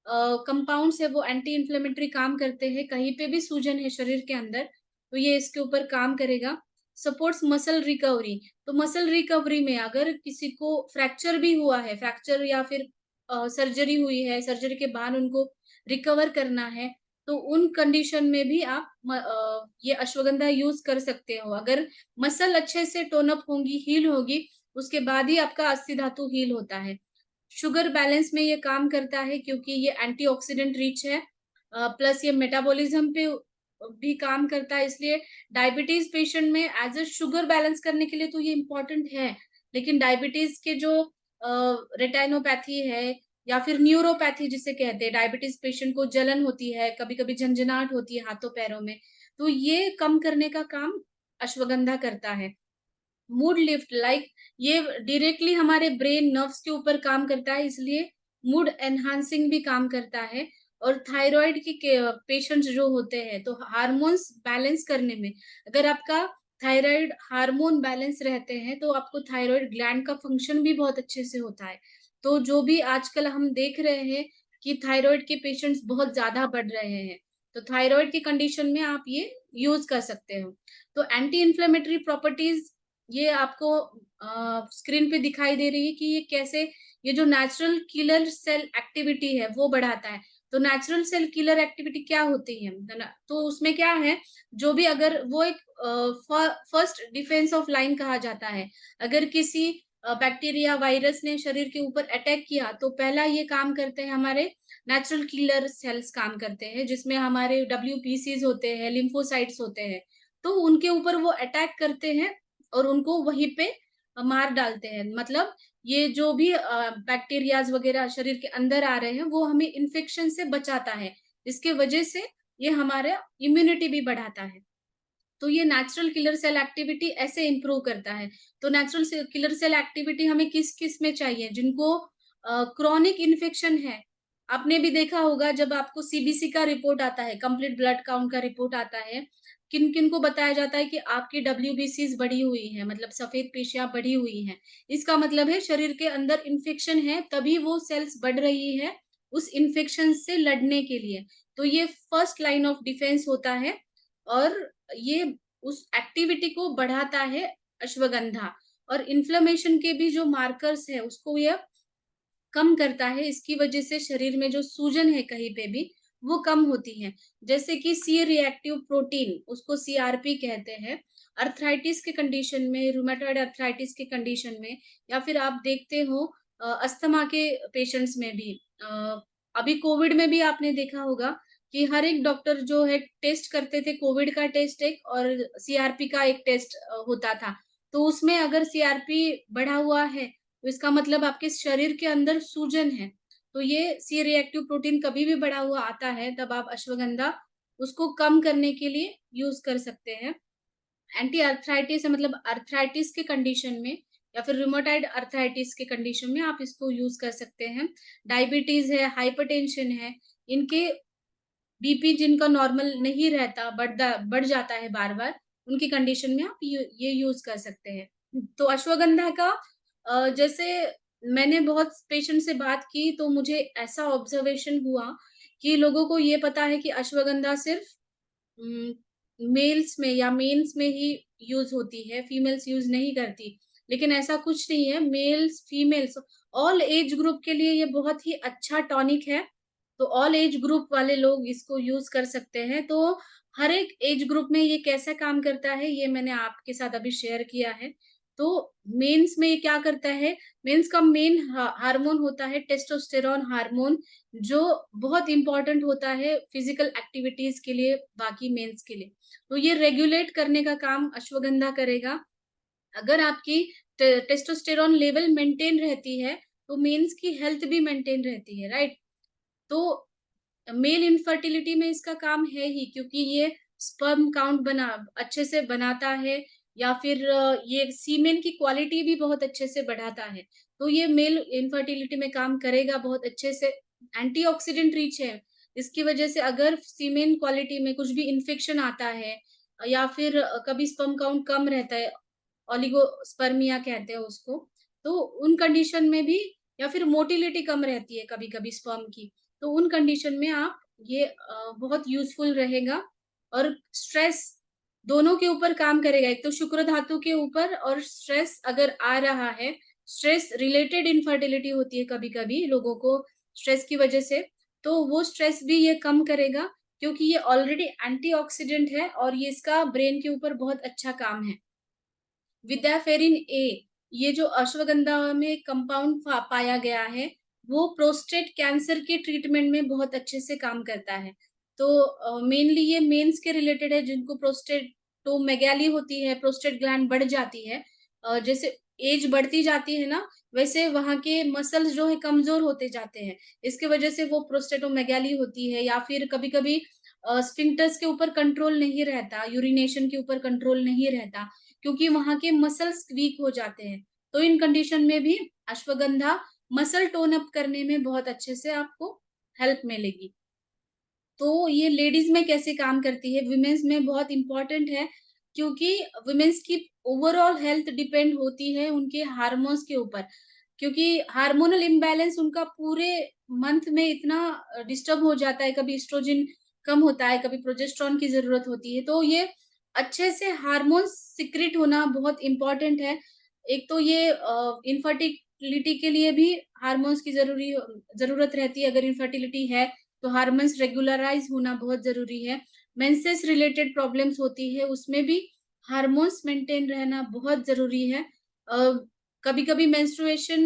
कंपाउंड्स है वो एंटी इन्फ्लेमेटरी काम करते हैं, कहीं पे भी सूजन है शरीर के अंदर तो ये इसके ऊपर काम करेगा। सपोर्ट्स मसल रिकवरी, तो मसल रिकवरी में अगर किसी को फ्रैक्चर भी हुआ है, फ्रैक्चर या फिर सर्जरी हुई है, सर्जरी के बाद उनको रिकवर करना है, तो उन कंडीशन में भी आप ये अश्वगंधा यूज कर सकते हो। अगर मसल अच्छे से टोनअप होंगी, हील होगी, उसके बाद ही आपका अस्थि धातु हील होता है। शुगर बैलेंस में ये काम करता है क्योंकि ये एंटीऑक्सीडेंट रिच है, प्लस ये मेटाबॉलिज्म पे भी काम करता है, इसलिए डायबिटीज पेशेंट में एज अ शुगर बैलेंस करने के लिए तो ये इम्पोर्टेंट है। लेकिन डायबिटीज के जो रेटाइनोपैथी है या फिर न्यूरोपैथी जिसे कहते हैं, डायबिटीज पेशेंट को जलन होती है, कभी कभी झंझनाहट होती है हाथों पैरों में, तो ये कम करने का काम अश्वगंधा करता है। मूड लिफ्ट लाइक ये डायरेक्टली हमारे ब्रेन नर्व्स के ऊपर काम करता है, इसलिए मूड एनहांसिंग भी काम करता है। और थायराइड के पेशेंट्स जो होते हैं, तो हार्मोन्स बैलेंस करने में, अगर आपका थायराइड हार्मोन बैलेंस रहते हैं तो आपको थायराइड ग्लैंड का फंक्शन भी बहुत अच्छे से होता है। तो जो भी आजकल हम देख रहे हैं कि थायराइड के पेशेंट्स बहुत ज्यादा बढ़ रहे हैं, तो थायराइड की कंडीशन में आप ये यूज कर सकते हो। तो एंटी इन्फ्लेमेटरी प्रॉपर्टीज ये आपको स्क्रीन पे दिखाई दे रही है कि ये कैसे, ये जो नेचुरल किलर सेल एक्टिविटी है वो बढ़ाता है। तो नेचुरल सेल किलर एक्टिविटी क्या होती है, तो उसमें क्या है, जो भी अगर वो एक फर्स्ट डिफेंस ऑफ लाइन कहा जाता है, अगर किसी बैक्टीरिया वायरस ने शरीर के ऊपर अटैक किया तो पहला ये काम करते हैं हमारे नेचुरल किलर सेल्स काम करते हैं, जिसमें हमारे WPCs होते हैं, लिम्फोसाइट्स होते हैं, तो उनके ऊपर वो अटैक करते हैं और उनको वहीं पे मार डालते हैं। मतलब ये जो भी बैक्टीरियाज वगैरह शरीर के अंदर आ रहे हैं वो हमें इन्फेक्शन से बचाता है। इसके वजह से ये हमारा इम्यूनिटी भी बढ़ाता है। तो ये नेचुरल किलर सेल एक्टिविटी ऐसे इम्प्रूव करता है। तो नेचुरल किलर सेल एक्टिविटी हमें किस किस में चाहिए, जिनको क्रॉनिक इन्फेक्शन है। आपने भी देखा होगा जब आपको CBC का रिपोर्ट आता है, कंप्लीट ब्लड काउंट का रिपोर्ट आता है, किन किन को बताया जाता है कि आपकी WBCs बढ़ी हुई है, मतलब सफेद पेशियां बढ़ी हुई हैं। इसका मतलब है शरीर के अंदर इन्फेक्शन है, तभी वो सेल्स बढ़ रही है उस इन्फेक्शन से लड़ने के लिए। तो ये फर्स्ट लाइन ऑफ डिफेंस होता है और ये उस एक्टिविटी को बढ़ाता है अश्वगंधा। और इन्फ्लेमेशन के भी जो मार्कर्स है उसको यह कम करता है। इसकी वजह से शरीर में जो सूजन है कहीं पे भी वो कम होती है। जैसे कि सी रिएक्टिव प्रोटीन, उसको CRP कहते हैं, अर्थराइटिस के कंडीशन में, रूमेटॉइड अर्थराइटिस के कंडीशन में, या फिर आप देखते हो अस्थमा के पेशेंट्स में भी। अभी कोविड में भी आपने देखा होगा कि हर एक डॉक्टर जो है टेस्ट करते थे, कोविड का टेस्ट एक और CRP का एक टेस्ट होता था। तो उसमें अगर CRP बढ़ा हुआ है तो इसका मतलब आपके शरीर के अंदर सूजन है। तो ये सी रिएक्टिव प्रोटीन कभी भी बढ़ा हुआ आता है तब आप अश्वगंधा उसको कम करने के लिए यूज कर सकते हैं। एंटी अर्थराइटिस है, मतलब अर्थराइटिस के कंडीशन में या फिर रूमेटॉइड अर्थराइटिस के कंडीशन में आप इसको यूज कर सकते हैं। डायबिटीज है, हाइपरटेंशन है, इनके BP जिनका नॉर्मल नहीं रहता, बढ़ जाता है बार बार, उनकी कंडीशन में आप ये यूज कर सकते हैं। तो अश्वगंधा का जैसे मैंने बहुत पेशेंट से बात की तो मुझे ऐसा ऑब्जर्वेशन हुआ कि लोगों को ये पता है कि अश्वगंधा सिर्फ मेल्स में या मेन्स में ही यूज होती है, फीमेल्स यूज नहीं करती। लेकिन ऐसा कुछ नहीं है, mails females all age group के लिए ये बहुत ही अच्छा टॉनिक है। तो ऑल एज ग्रुप वाले लोग इसको यूज कर सकते हैं। तो हर एक एज ग्रुप में ये कैसे काम करता है ये मैंने आपके साथ अभी शेयर किया है। तो मेंस में ये क्या करता है, मेंस का मेन हार्मोन होता है टेस्टोस्टेरोन हार्मोन, जो बहुत इंपॉर्टेंट होता है फिजिकल एक्टिविटीज के लिए, बाकी मेंस के लिए। तो ये रेगुलेट करने का काम अश्वगंधा करेगा। अगर आपकी टेस्टोस्टेरोन लेवल मेंटेन रहती है तो मेंस की हेल्थ भी मेंटेन रहती है, राइट। तो मेल इनफर्टिलिटी में इसका काम है ही, क्योंकि ये स्पर्म काउंट अच्छे से बनाता है, या फिर ये सीमेन की क्वालिटी भी बहुत अच्छे से बढ़ाता है। तो ये मेल इनफर्टिलिटी में काम करेगा बहुत अच्छे से। एंटीऑक्सीडेंट रिच है, इसकी वजह से अगर सीमेन क्वालिटी में कुछ भी इन्फेक्शन आता है या फिर कभी स्पर्म काउंट कम रहता है, ओलिगोस्पर्मिया कहते हैं उसको, तो उन कंडीशन में भी, या फिर मोटिलिटी कम रहती है कभी कभी स्पर्म की, तो उन कंडीशन में आप ये बहुत यूजफुल रहेगा। और स्ट्रेस दोनों के ऊपर काम करेगा, एक तो शुक्र धातु के ऊपर, और स्ट्रेस अगर आ रहा है, स्ट्रेस रिलेटेड इनफर्टिलिटी होती है कभी कभी लोगों को स्ट्रेस की वजह से, तो वो स्ट्रेस भी ये कम करेगा, क्योंकि ये ऑलरेडी एंटीऑक्सीडेंट है और ये इसका ब्रेन के ऊपर बहुत अच्छा काम है। विदाफेरिन ए, ये जो अश्वगंधा में कंपाउंड पाया गया है, वो प्रोस्टेट कैंसर के ट्रीटमेंट में बहुत अच्छे से काम करता है। तो मेनली ये मेंस के रिलेटेड है, जिनको प्रोस्टेटोमेगाली होती है, प्रोस्टेट ग्लैंड बढ़ जाती है। जैसे एज बढ़ती जाती है ना, वैसे वहाँ के मसल्स जो है कमजोर होते जाते हैं। इसकी वजह से वो प्रोस्टेटोमेगाली होती है, या फिर कभी-कभी स्फिंक्टर्स के ऊपर कंट्रोल नहीं रहता, यूरिनेशन के ऊपर कंट्रोल नहीं रहता, क्योंकि वहाँ के मसल्स वीक हो जाते हैं। तो इन कंडीशन में भी अश्वगंधा मसल टोन अप करने में बहुत अच्छे से आपको हेल्प मिलेगी। तो ये लेडीज में कैसे काम करती है, वुमेन्स में बहुत इम्पोर्टेंट है, क्योंकि वुमेन्स की ओवरऑल हेल्थ डिपेंड होती है उनके हार्मोन्स के ऊपर। क्योंकि हार्मोनल इम्बैलेंस उनका पूरे मंथ में इतना डिस्टर्ब हो जाता है, कभी एस्ट्रोजन कम होता है, कभी प्रोजेस्टेरोन की ज़रूरत होती है। तो ये अच्छे से हार्मोन्स सिक्रेट होना बहुत इम्पोर्टेंट है। एक तो ये इनफर्टिलिटी के लिए भी हार्मोन्स की ज़रूरत रहती है, अगर इनफर्टिलिटी है, तो हार्मोन्स रेगुलराइज़ होना बहुत ज़रूरी है। मेंसेस रिलेटेड प्रॉब्लम्स होती है, उसमें भी हार्मोन्स मेंटेन रहना बहुत ज़रूरी है। कभी-कभी मेंस्ट्रुएशन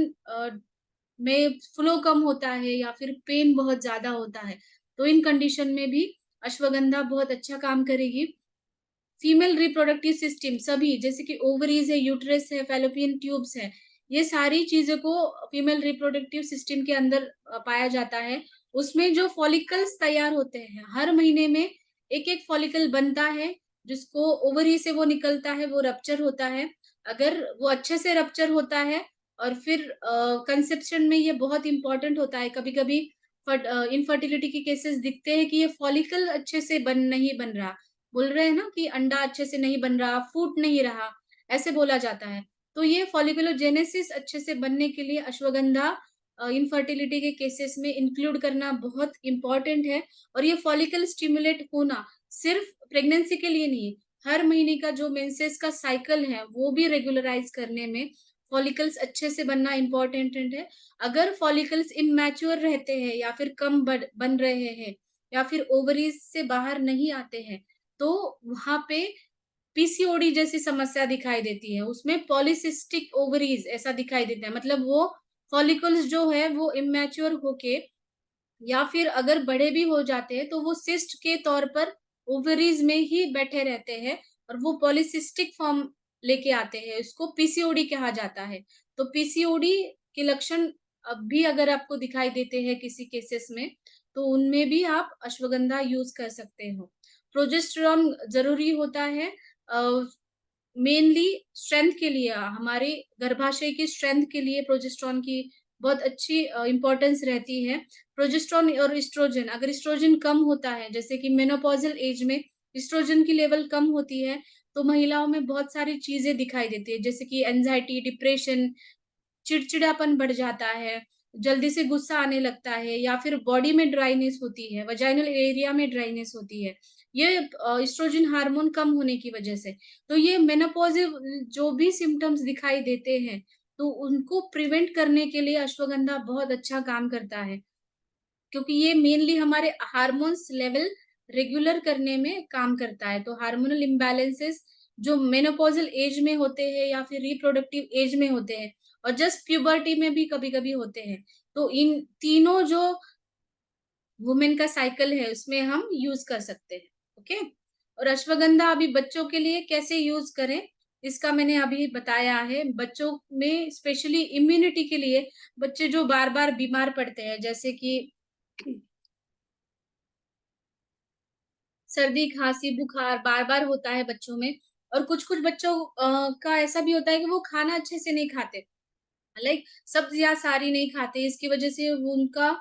में फ्लो कम होता है, या फिर पेन बहुत ज़्यादा होता है, तो इन कंडीशन में भी अश्वगंधा बहुत अच्छा काम करेगी। फीमेल रिप्रोडक्टिव सिस्टम सभी, जैसे कि ओवरीज है, यूट्रस है, फैलोपियन ट्यूब्स है, ये सारी चीज़ों को फीमेल रिप्रोडक्टिव सिस्टम के अंदर पाया जाता है। उसमें जो फॉलिकल्स तैयार होते हैं, हर महीने में एक-एक फॉलिकल बनता है, जिसको ओवरी से वो निकलता है, वो रप्चर होता है। अगर वो अच्छे से रप्चर होता है, और फिर कंसेप्शन में ये बहुत इम्पोर्टेंट होता है। कभी-कभी इनफर्टिलिटी के केसेस दिखते हैं कि ये फॉलिकल अच्छे से नहीं बन रहा। बोल रहे हैं ना कि अंडा अच्छे से नहीं बन रहा, फूट नहीं रहा, ऐसे बोला जाता है। तो ये फॉलिकुलोजेनेसिस अच्छे से बनने के लिए अश्वगंधा इनफर्टिलिटी के केसेस में इंक्लूड करना बहुत इम्पोर्टेंट है। और ये फॉलिकल स्टिमुलेट होना सिर्फ प्रेगनेंसी के लिए नहीं, हर महीने का जो मेंसेस का साइकिल है, वो भी रेगुलराइज़ करने में फॉलिकल्स अच्छे से बनना इम्पोर्टेंट है। अगर फॉलिकल्स इमैच्योर रहते हैं, या फिर कम बन रहे हैं, या फिर ओवरीज़ से बाहर नहीं आते हैं, तो वहाँ पे पीसीओडी जैसी समस्या दिखाई देती है। उसमें पॉलीसिस्टिक ओवरीज ऐसा दिखाई देता है। मतलब वो फॉलिकल्स जो है वो इमैच्योर होके, या फिर अगर बड़े भी हो जाते हैं, तो वो सिस्ट के तौर पर ओवरीज में ही बैठे रहते हैं, और वो पॉलीसिस्टिक फॉर्म लेके आते हैं। इसको पीसीओडी कहा जाता है। तो पीसीओडी के लक्षण अब भी अगर आपको दिखाई देते हैं किसी केसेस में, तो उनमें भी आप अश्वगंधा यूज़ कर सकते हो। प्रोजेस्टेरॉन ज़रूरी होता है मेनली स्ट्रेंथ के लिए, हमारे गर्भाशय की स्ट्रेंथ के लिए प्रोजेस्टेरॉन की बहुत अच्छी इम्पोर्टेंस रहती है। प्रोजेस्टेरॉन और एस्ट्रोजन, अगर एस्ट्रोजन कम होता है, जैसे कि मेनोपॉज़ल एज में एस्ट्रोजन की लेवल कम होती है, तो महिलाओं में बहुत सारी चीज़ें दिखाई देती है, जैसे कि एंग्ज़ायटी, डिप्रेशन, चिड़चिड़ापन बढ़ जाता है, जल्दी से गुस्सा आने लगता है, या फिर बॉडी में ड्राइनेस होती है, वजाइनल एरिया में ड्राइनेस होती है। ये एस्ट्रोजन हार्मोन कम होने की वजह से। तो ये मेनोपॉज़िव जो भी सिम्पटम्स दिखाई देते हैं, तो उनको प्रिवेंट करने के लिए अश्वगंधा बहुत अच्छा काम करता है। क्योंकि ये मेनली हमारे हार्मोन्स लेवल रेगुलर करने में काम करता है। तो हार्मोनल इम्बैलेंसेस जो मेनोपॉज़ल एज में होते हैं, या फिर रिप्रोडक्टिव एज में होते हैं, और जस्ट प्यूबर्टी में भी कभी-कभी होते हैं। तो इन तीनों जो वुमेन का साइकिल है, उसमें हम यूज़ कर सकते हैं। ओके? और अश्वगंधा अभी बच्चों के लिए कैसे यूज़ करें, इसका मैंने अभी बताया है। बच्चों में स्पेशली इम्यूनिटी के लिए, बच्चे जो बार-बार बीमार पड़ते हैं, जैसे कि सर्दी, खाँसी, बुखार बार-बार होता है बच्चों में, और कुछ-कुछ बच्चों का ऐसा भी होता है कि वो खाना अच्छे से नहीं खाते। लाइक सब्जियाँ सारी नहीं खाते, इसकी वजह से वो उनका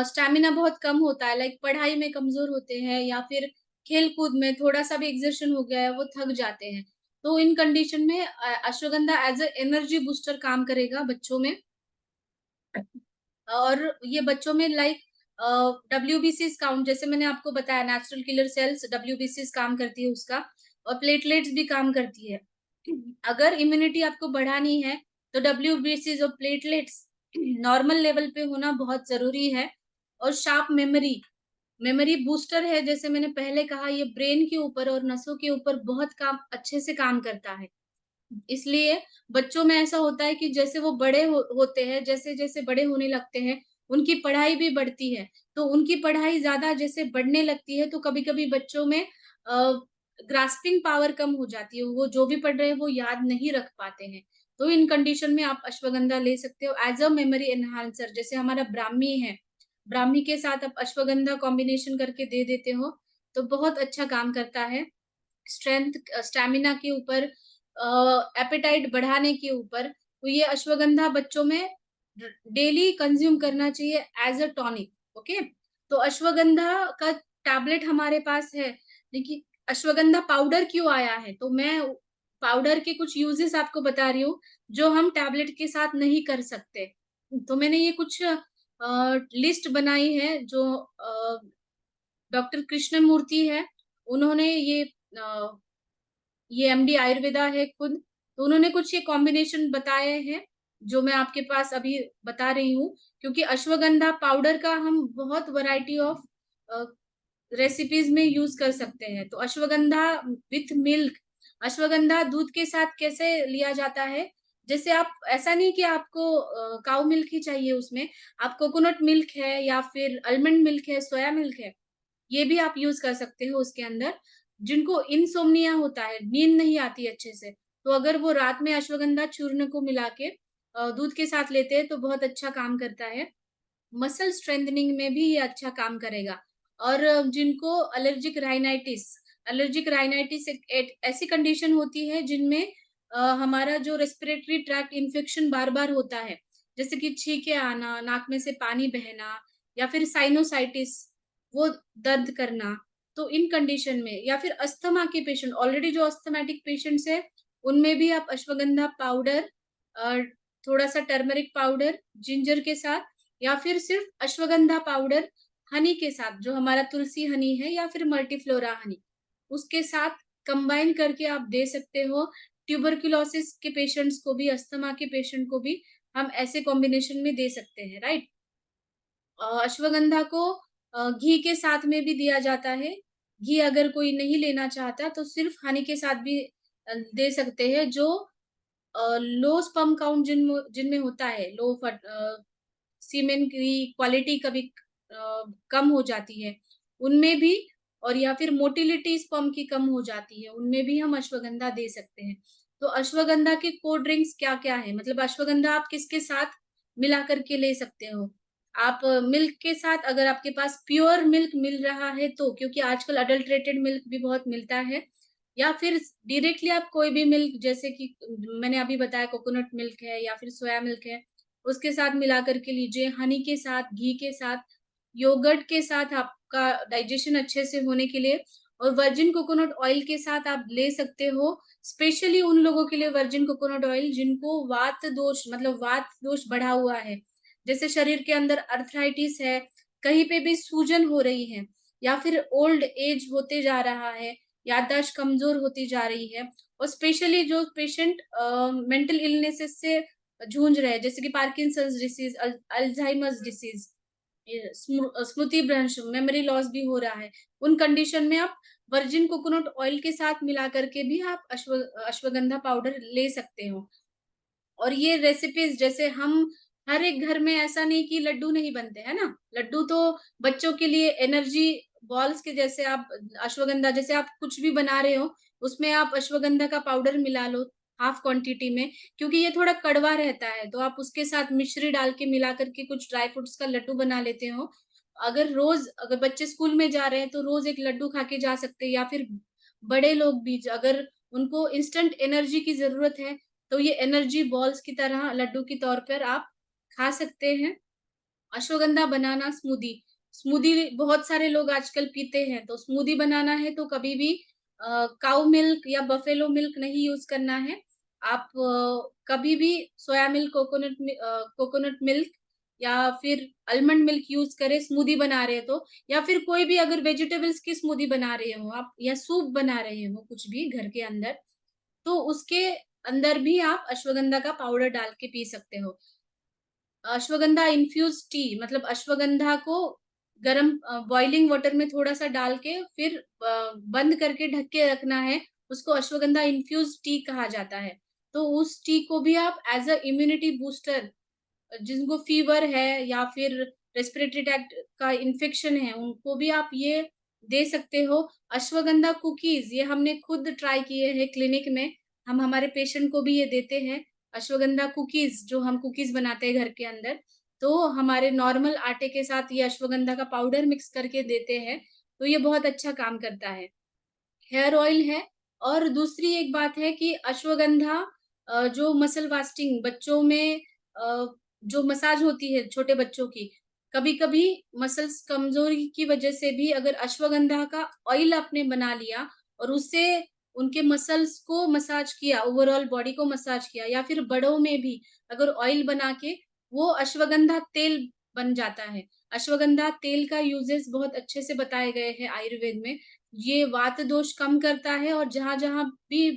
स्टैमिना बहुत कम होता है, लाइक पढ़ाई में कमज़ोर होते हैं, या फिर खेल-कूद में थोड़ा-सा भी एक्सर्शन हो गया है, वो थक जाते हैं। तो इन कंडीशन में ashwagandha as a energy booster काम करेगा बच्चों में। और ये बच्चों में लाइक डब्ल्यूबीसीज़ काउंट, जैसे मैंने आपको बताया, नेचुरल किलर सेल्स डब्ल्यूबीसीज़ काम करती है उसका, और प्लेटलेट्स भी काम करती है। अगर इम्यूनिटी आपको बढ़ानी है, तो डब्ल्यूबीसीज़ और प्लेटलेट्स नॉर्मल लेवल पे होना बहुत ज़रूरी है। और शार्प मेमोरी, मेमोरी बूस्टर है, जैसे मैंने पहले कहा, ये ब्रेन के ऊपर और नसों के ऊपर बहुत काम अच्छे से काम करता है। इसलिए बच्चों में ऐसा होता है कि जैसे वो बड़े होते हैं, जैसे-जैसे बड़े होने लगते हैं, उनकी पढ़ाई भी बढ़ती है। तो उनकी पढ़ाई ज़्यादा जैसे बढ़ने लगती है, तो कभी-कभी बच्चों में ग्रास्पिंग पावर कम हो जाती है। वो जो भी पढ़ रहे हैं, वो याद नहीं रख पाते हैं। तो इन कंडीशन में आप अश्वगंधा ले सकते हो एज अ मेमोरी एनहांसर। जैसे हमारा ब्राह्मी है, ब्राह्मी के साथ आप अश्वगंधा कॉम्बिनेशन करके दे देते हो तो बहुत अच्छा काम करता है स्ट्रेंथ, स्टैमिना के ऊपर, एपेटाइट बढ़ाने के ऊपर। तो ये अश्वगंधा बच्चों में डेली कंज्यूम करना चाहिए एज अ टॉनिक। ओके, तो अश्वगंधा का टैबलेट हमारे पास है, लेकिन अश्वगंधा पाउडर क्यों आया है, तो मैं पाउडर के कुछ यूजेस आपको बता रही हूँ जो हम टैबलेट के साथ नहीं कर सकते। तो मैंने ये कुछ लिस्ट बनाई है जो डॉक्टर कृष्णमूर्ति है, उन्होंने ये एमडी आयुर्वेदा है खुद, तो उन्होंने कुछ ये कॉम्बिनेशन बताए हैं जो मैं आपके पास अभी बता रही हूँ। क्योंकि अश्वगंधा पाउडर का हम बहुत वैरायटी ऑफ रेसिपीज में यूज कर सकते हैं। तो अश्वगंधा विथ मिल्क, अश्वगंधा दूध के साथ कैसे लिया जाता है, जैसे आप ऐसा नहीं कि आपको काउ मिल्क ही चाहिए उसमें, आप कोकोनट मिल्क है या फिर आलमंड मिल्क है, सोया मिल्क है, ये भी आप यूज कर सकते हो उसके अंदर। जिनको इंसोम्निया होता है, नींद नहीं आती अच्छे से, तो अगर वो रात में अश्वगंधा चूर्ण को मिला के दूध के साथ लेते हैं तो बहुत अच्छा काम करता है। मसल स्ट्रेंथनिंग में भी ये अच्छा काम करेगा। और जिनको एलर्जिक राइनाइटिस एक ऐसी कंडीशन होती है जिनमें हमारा जो रेस्पिरेटरी ट्रैक्ट इन्फेक्शन बार बार होता है, जैसे कि छींके आना, नाक में से पानी बहना, या फिर साइनोसाइटिस, वो दर्द करना। तो इन कंडीशन में, या फिर अस्थमा के पेशेंट, ऑलरेडी जो अस्थमेटिक पेशेंट्स है उनमें भी आप अश्वगंधा पाउडर, थोड़ा सा टर्मरिक पाउडर जिंजर के साथ, या फिर सिर्फ अश्वगंधा पाउडर हनी के साथ, जो हमारा तुलसी हनी है या फिर मल्टीफ्लोरा हनी, उसके साथ कंबाइन करके आप दे सकते हो। ट्यूबरकुलोसिस के पेशेंट्स को भी, अस्थमा के पेशेंट को भी हम ऐसे कॉम्बिनेशन में दे सकते हैं, राइट। अश्वगंधा को घी के साथ में भी दिया जाता है। घी अगर कोई नहीं लेना चाहता तो सिर्फ हनी के साथ भी दे सकते हैं। जो लो स्पर्म काउंट जिनमें होता है, सीमेन की क्वालिटी कभी कम हो जाती है उनमें भी, और या फिर मोटिलिटी स्पर्म की कम हो जाती है उनमें भी हम अश्वगंधा दे सकते हैं। तो अश्वगंधा के कोल्ड ड्रिंक्स क्या क्या है, मतलब अश्वगंधा आप किसके साथ मिला करके ले सकते हो। आप मिल्क के साथ, अगर आपके पास प्योर मिल्क मिल रहा है तो, क्योंकि आजकल अडल्ट्रेटेड मिल्क भी बहुत मिलता है, या फिर डायरेक्टली आप कोई भी मिल्क, जैसे कि मैंने अभी बताया कोकोनट मिल्क है या फिर सोया मिल्क है, उसके साथ मिला करके लीजिए, हनी के साथ, घी के साथ, योगर्ट के साथ, आपका डाइजेशन अच्छे से होने के लिए। और वर्जिन कोकोनट ऑयल के साथ आप ले सकते हो, स्पेशली उन लोगों के लिए वर्जिन कोकोनट ऑयल जिनको वात दोष, मतलब वात दोष बढ़ा हुआ है, जैसे शरीर के अंदर अर्थराइटिस है, कहीं पे भी सूजन हो रही है, या फिर ओल्ड एज होते जा रहा है, याददाश्त कमजोर होती जा रही है, और स्पेशली जो पेशेंट मेंटल इलनेसेस से जूझ रहे हैं, जैसे कि पार्किंसंस डिसीज, अल्जाइमर्स डिसीज, स्मृति भ्रंश, मेमोरी लॉस भी हो रहा है, उन कंडीशन में आप वर्जिन कोकोनट ऑयल के साथ मिला करके भी आप अश्वगंधा पाउडर ले सकते हो। और ये रेसिपीज, जैसे हम हर एक घर में, ऐसा नहीं कि लड्डू नहीं बनते है ना, लड्डू तो बच्चों के लिए एनर्जी बॉल्स के जैसे, आप अश्वगंधा, जैसे आप कुछ भी बना रहे हो उसमें आप अश्वगंधा का पाउडर मिला लो हाफ क्वांटिटी में, क्योंकि ये थोड़ा कड़वा रहता है, तो आप उसके साथ मिश्री डाल के मिला करके कुछ ड्राई फ्रूट्स का लड्डू बना लेते हो। अगर रोज, अगर बच्चे स्कूल में जा रहे हैं तो रोज एक लड्डू खा के जा सकते हैं, या फिर बड़े लोग भी अगर उनको इंस्टेंट एनर्जी की जरूरत है तो ये एनर्जी बॉल्स की तरह लड्डू के तौर पर आप खा सकते हैं। अश्वगंधा बनाना स्मूदी, स्मूदी बहुत सारे लोग आजकल पीते हैं, तो स्मूदी बनाना है तो कभी भी काउ मिल्क या बफेलो मिल्क नहीं यूज करना है। आप कभी भी सोया मिल्क, कोकोनट मिल्क या फिर आलमंड मिल्क यूज करें स्मूदी बना रहे हो तो, या फिर कोई भी अगर वेजिटेबल्स की स्मूदी बना रहे हो आप, या सूप बना रहे हो कुछ भी घर के अंदर, तो उसके अंदर भी आप अश्वगंधा का पाउडर डाल के पी सकते हो। अश्वगंधा इन्फ्यूज टी, मतलब अश्वगंधा को गरम बॉइलिंग वाटर में थोड़ा सा डाल के फिर बंद करके ढक के रखना है, उसको अश्वगंधा इन्फ्यूज टी कहा जाता है। तो उस टी को भी आप एज अ इम्यूनिटी बूस्टर, जिनको फीवर है या फिर रेस्पिरेटरी ट्रैक्ट का इन्फेक्शन है उनको भी आप ये दे सकते हो। अश्वगंधा कुकीज, ये हमने खुद ट्राई किए हैं क्लिनिक में, हम हमारे पेशेंट को भी ये देते हैं। अश्वगंधा कुकीज, जो हम कुकीज बनाते हैं घर के अंदर, तो हमारे नॉर्मल आटे के साथ ये अश्वगंधा का पाउडर मिक्स करके देते हैं, तो ये बहुत अच्छा काम करता है। हेयर ऑयल है। और दूसरी एक बात है कि अश्वगंधा जो मसल वास्टिंग बच्चों में जो मसाज होती है छोटे बच्चों की, कभी-कभी मसल्स कमजोरी की वजह से भी अगर अश्वगंधा का ऑयल आपने बना लिया और उससे उनके मसल्स को मसाज किया, ओवरऑल बॉडी को मसाज किया, या फिर बड़ों में भी अगर ऑयल बना के वो अश्वगंधा तेल बन जाता है। अश्वगंधा तेल का यूजेस बहुत अच्छे से बताए गए हैं आयुर्वेद में। ये वात दोष कम करता है और जहाँ-जहाँ भी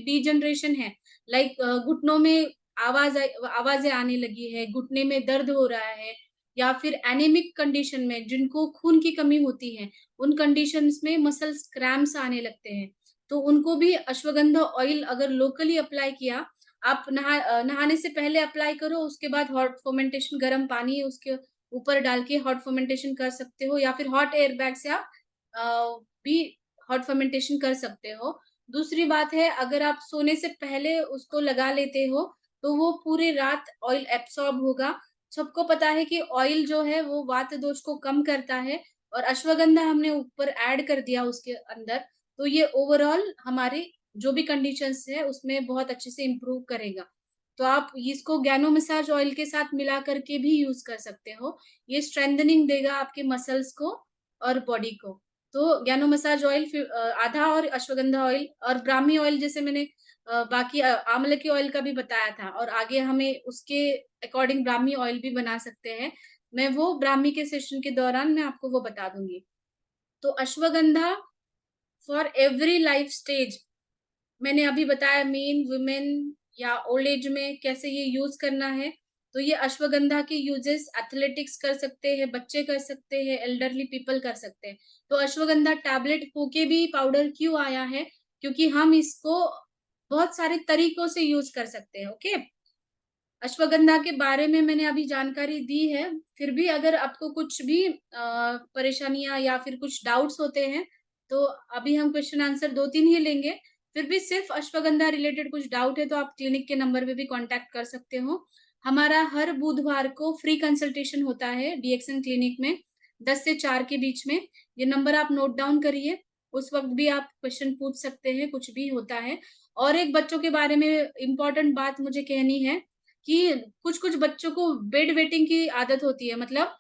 डिजनरेशन है, लाइक घुटनों में आवाज़ें आने लगी है, घुटने में दर्द हो रहा है, या फिर एनीमिक कंडीशन में जिनको खून की कमी होती है, उन कंडीशंस में मसल्स क्रैम्प्स आने लगते हैं। तो उनको भी अश्वगंधा ऑयल अगर लोकली अप्लाई किया, आप नहाने से पहले अप्लाई करो, उसके बाद हॉट फर्मेंटेशन गर्म पानी उसके ऊपर डाल के हॉट फर्मेंटेशन कर सकते हो, या फिर हॉट एयर बैग से आप भी हॉट फर्मेंटेशन कर सकते हो। दूसरी बात है, अगर आप सोने से पहले उसको लगा लेते हो, तो वो पूरी रात ऑयल एब्सॉर्ब होगा। सबको पता है कि ऑयल जो है वो वात दोष को कम करता है, और अश्वगंधा हमने ऊपर ऐड कर दिया उसके अंदर, तो ये ओवरऑल हमारी जो भी कंडीशंस है उसमें बहुत अच्छे से इम्प्रूव करेगा। तो आप इसको गैनो मसाज ऑयल के साथ मिला करके भी यूज़ कर सकते हो। ये स्ट्रेंथनिंग देगा आपके मसल्स को और बॉडी को। तो गैनो मसाज ऑयल आधा, और अश्वगंधा ऑयल और ब्राह्मी ऑयल, जैसे मैंने बाकी आंवले के ऑयल का भी बताया था, और आगे हमें उसके अकॉर्डिंग ब्राह्मी ऑयल भी बना सकते हैं। मैं वो ब्राह्मी के सेशन के दौरान मैं आपको वो बता दूँगी। तो ashwagandha for every life stage, मैंने अभी बताया मेन वुमेन या ओल्ड एज में कैसे ये यूज़ करना है। तो ये अश्वगंधा के यूजेस एथलेटिक्स कर सकते हैं, बच्चे कर सकते हैं, एल्डरली पीपल कर सकते हैं। तो अश्वगंधा टैबलेट होके भी पाउडर क्यों आया है? क्योंकि हम इसको बहुत सारे तरीकों से यूज़ कर सकते हैं, ओके? अश्वगंधा के बारे में मैंने अभी जानकारी दी है, फिर भी अगर आपको कुछ भी परेशानियाँ या फिर कुछ डाउट्स होते हैं, तो अभी हम क्वेश्चन आंसर 2-3 ही लेंगे। फिर भी सिर्फ अश्वगंधा रिलेटेड कुछ डाउट है तो आप क्लिनिक के नंबर पे भी कॉन्टैक्ट कर सकते हो। हमारा हर बुधवार को फ्री कंसल्टेशन होता है डीएक्सएन क्लिनिक में 10 से 4 के बीच में। ये नंबर आप नोट डाउन करिए, उस वक़्त भी आप क्वेश्चन पूछ सकते हैं, कुछ भी होता है। और एक बच्चों के बारे में इम्पोर्टेंट बात मुझे कहनी है कि कुछ-कुछ बच्चों को बेड वेटिंग की आदत होती है, मतलब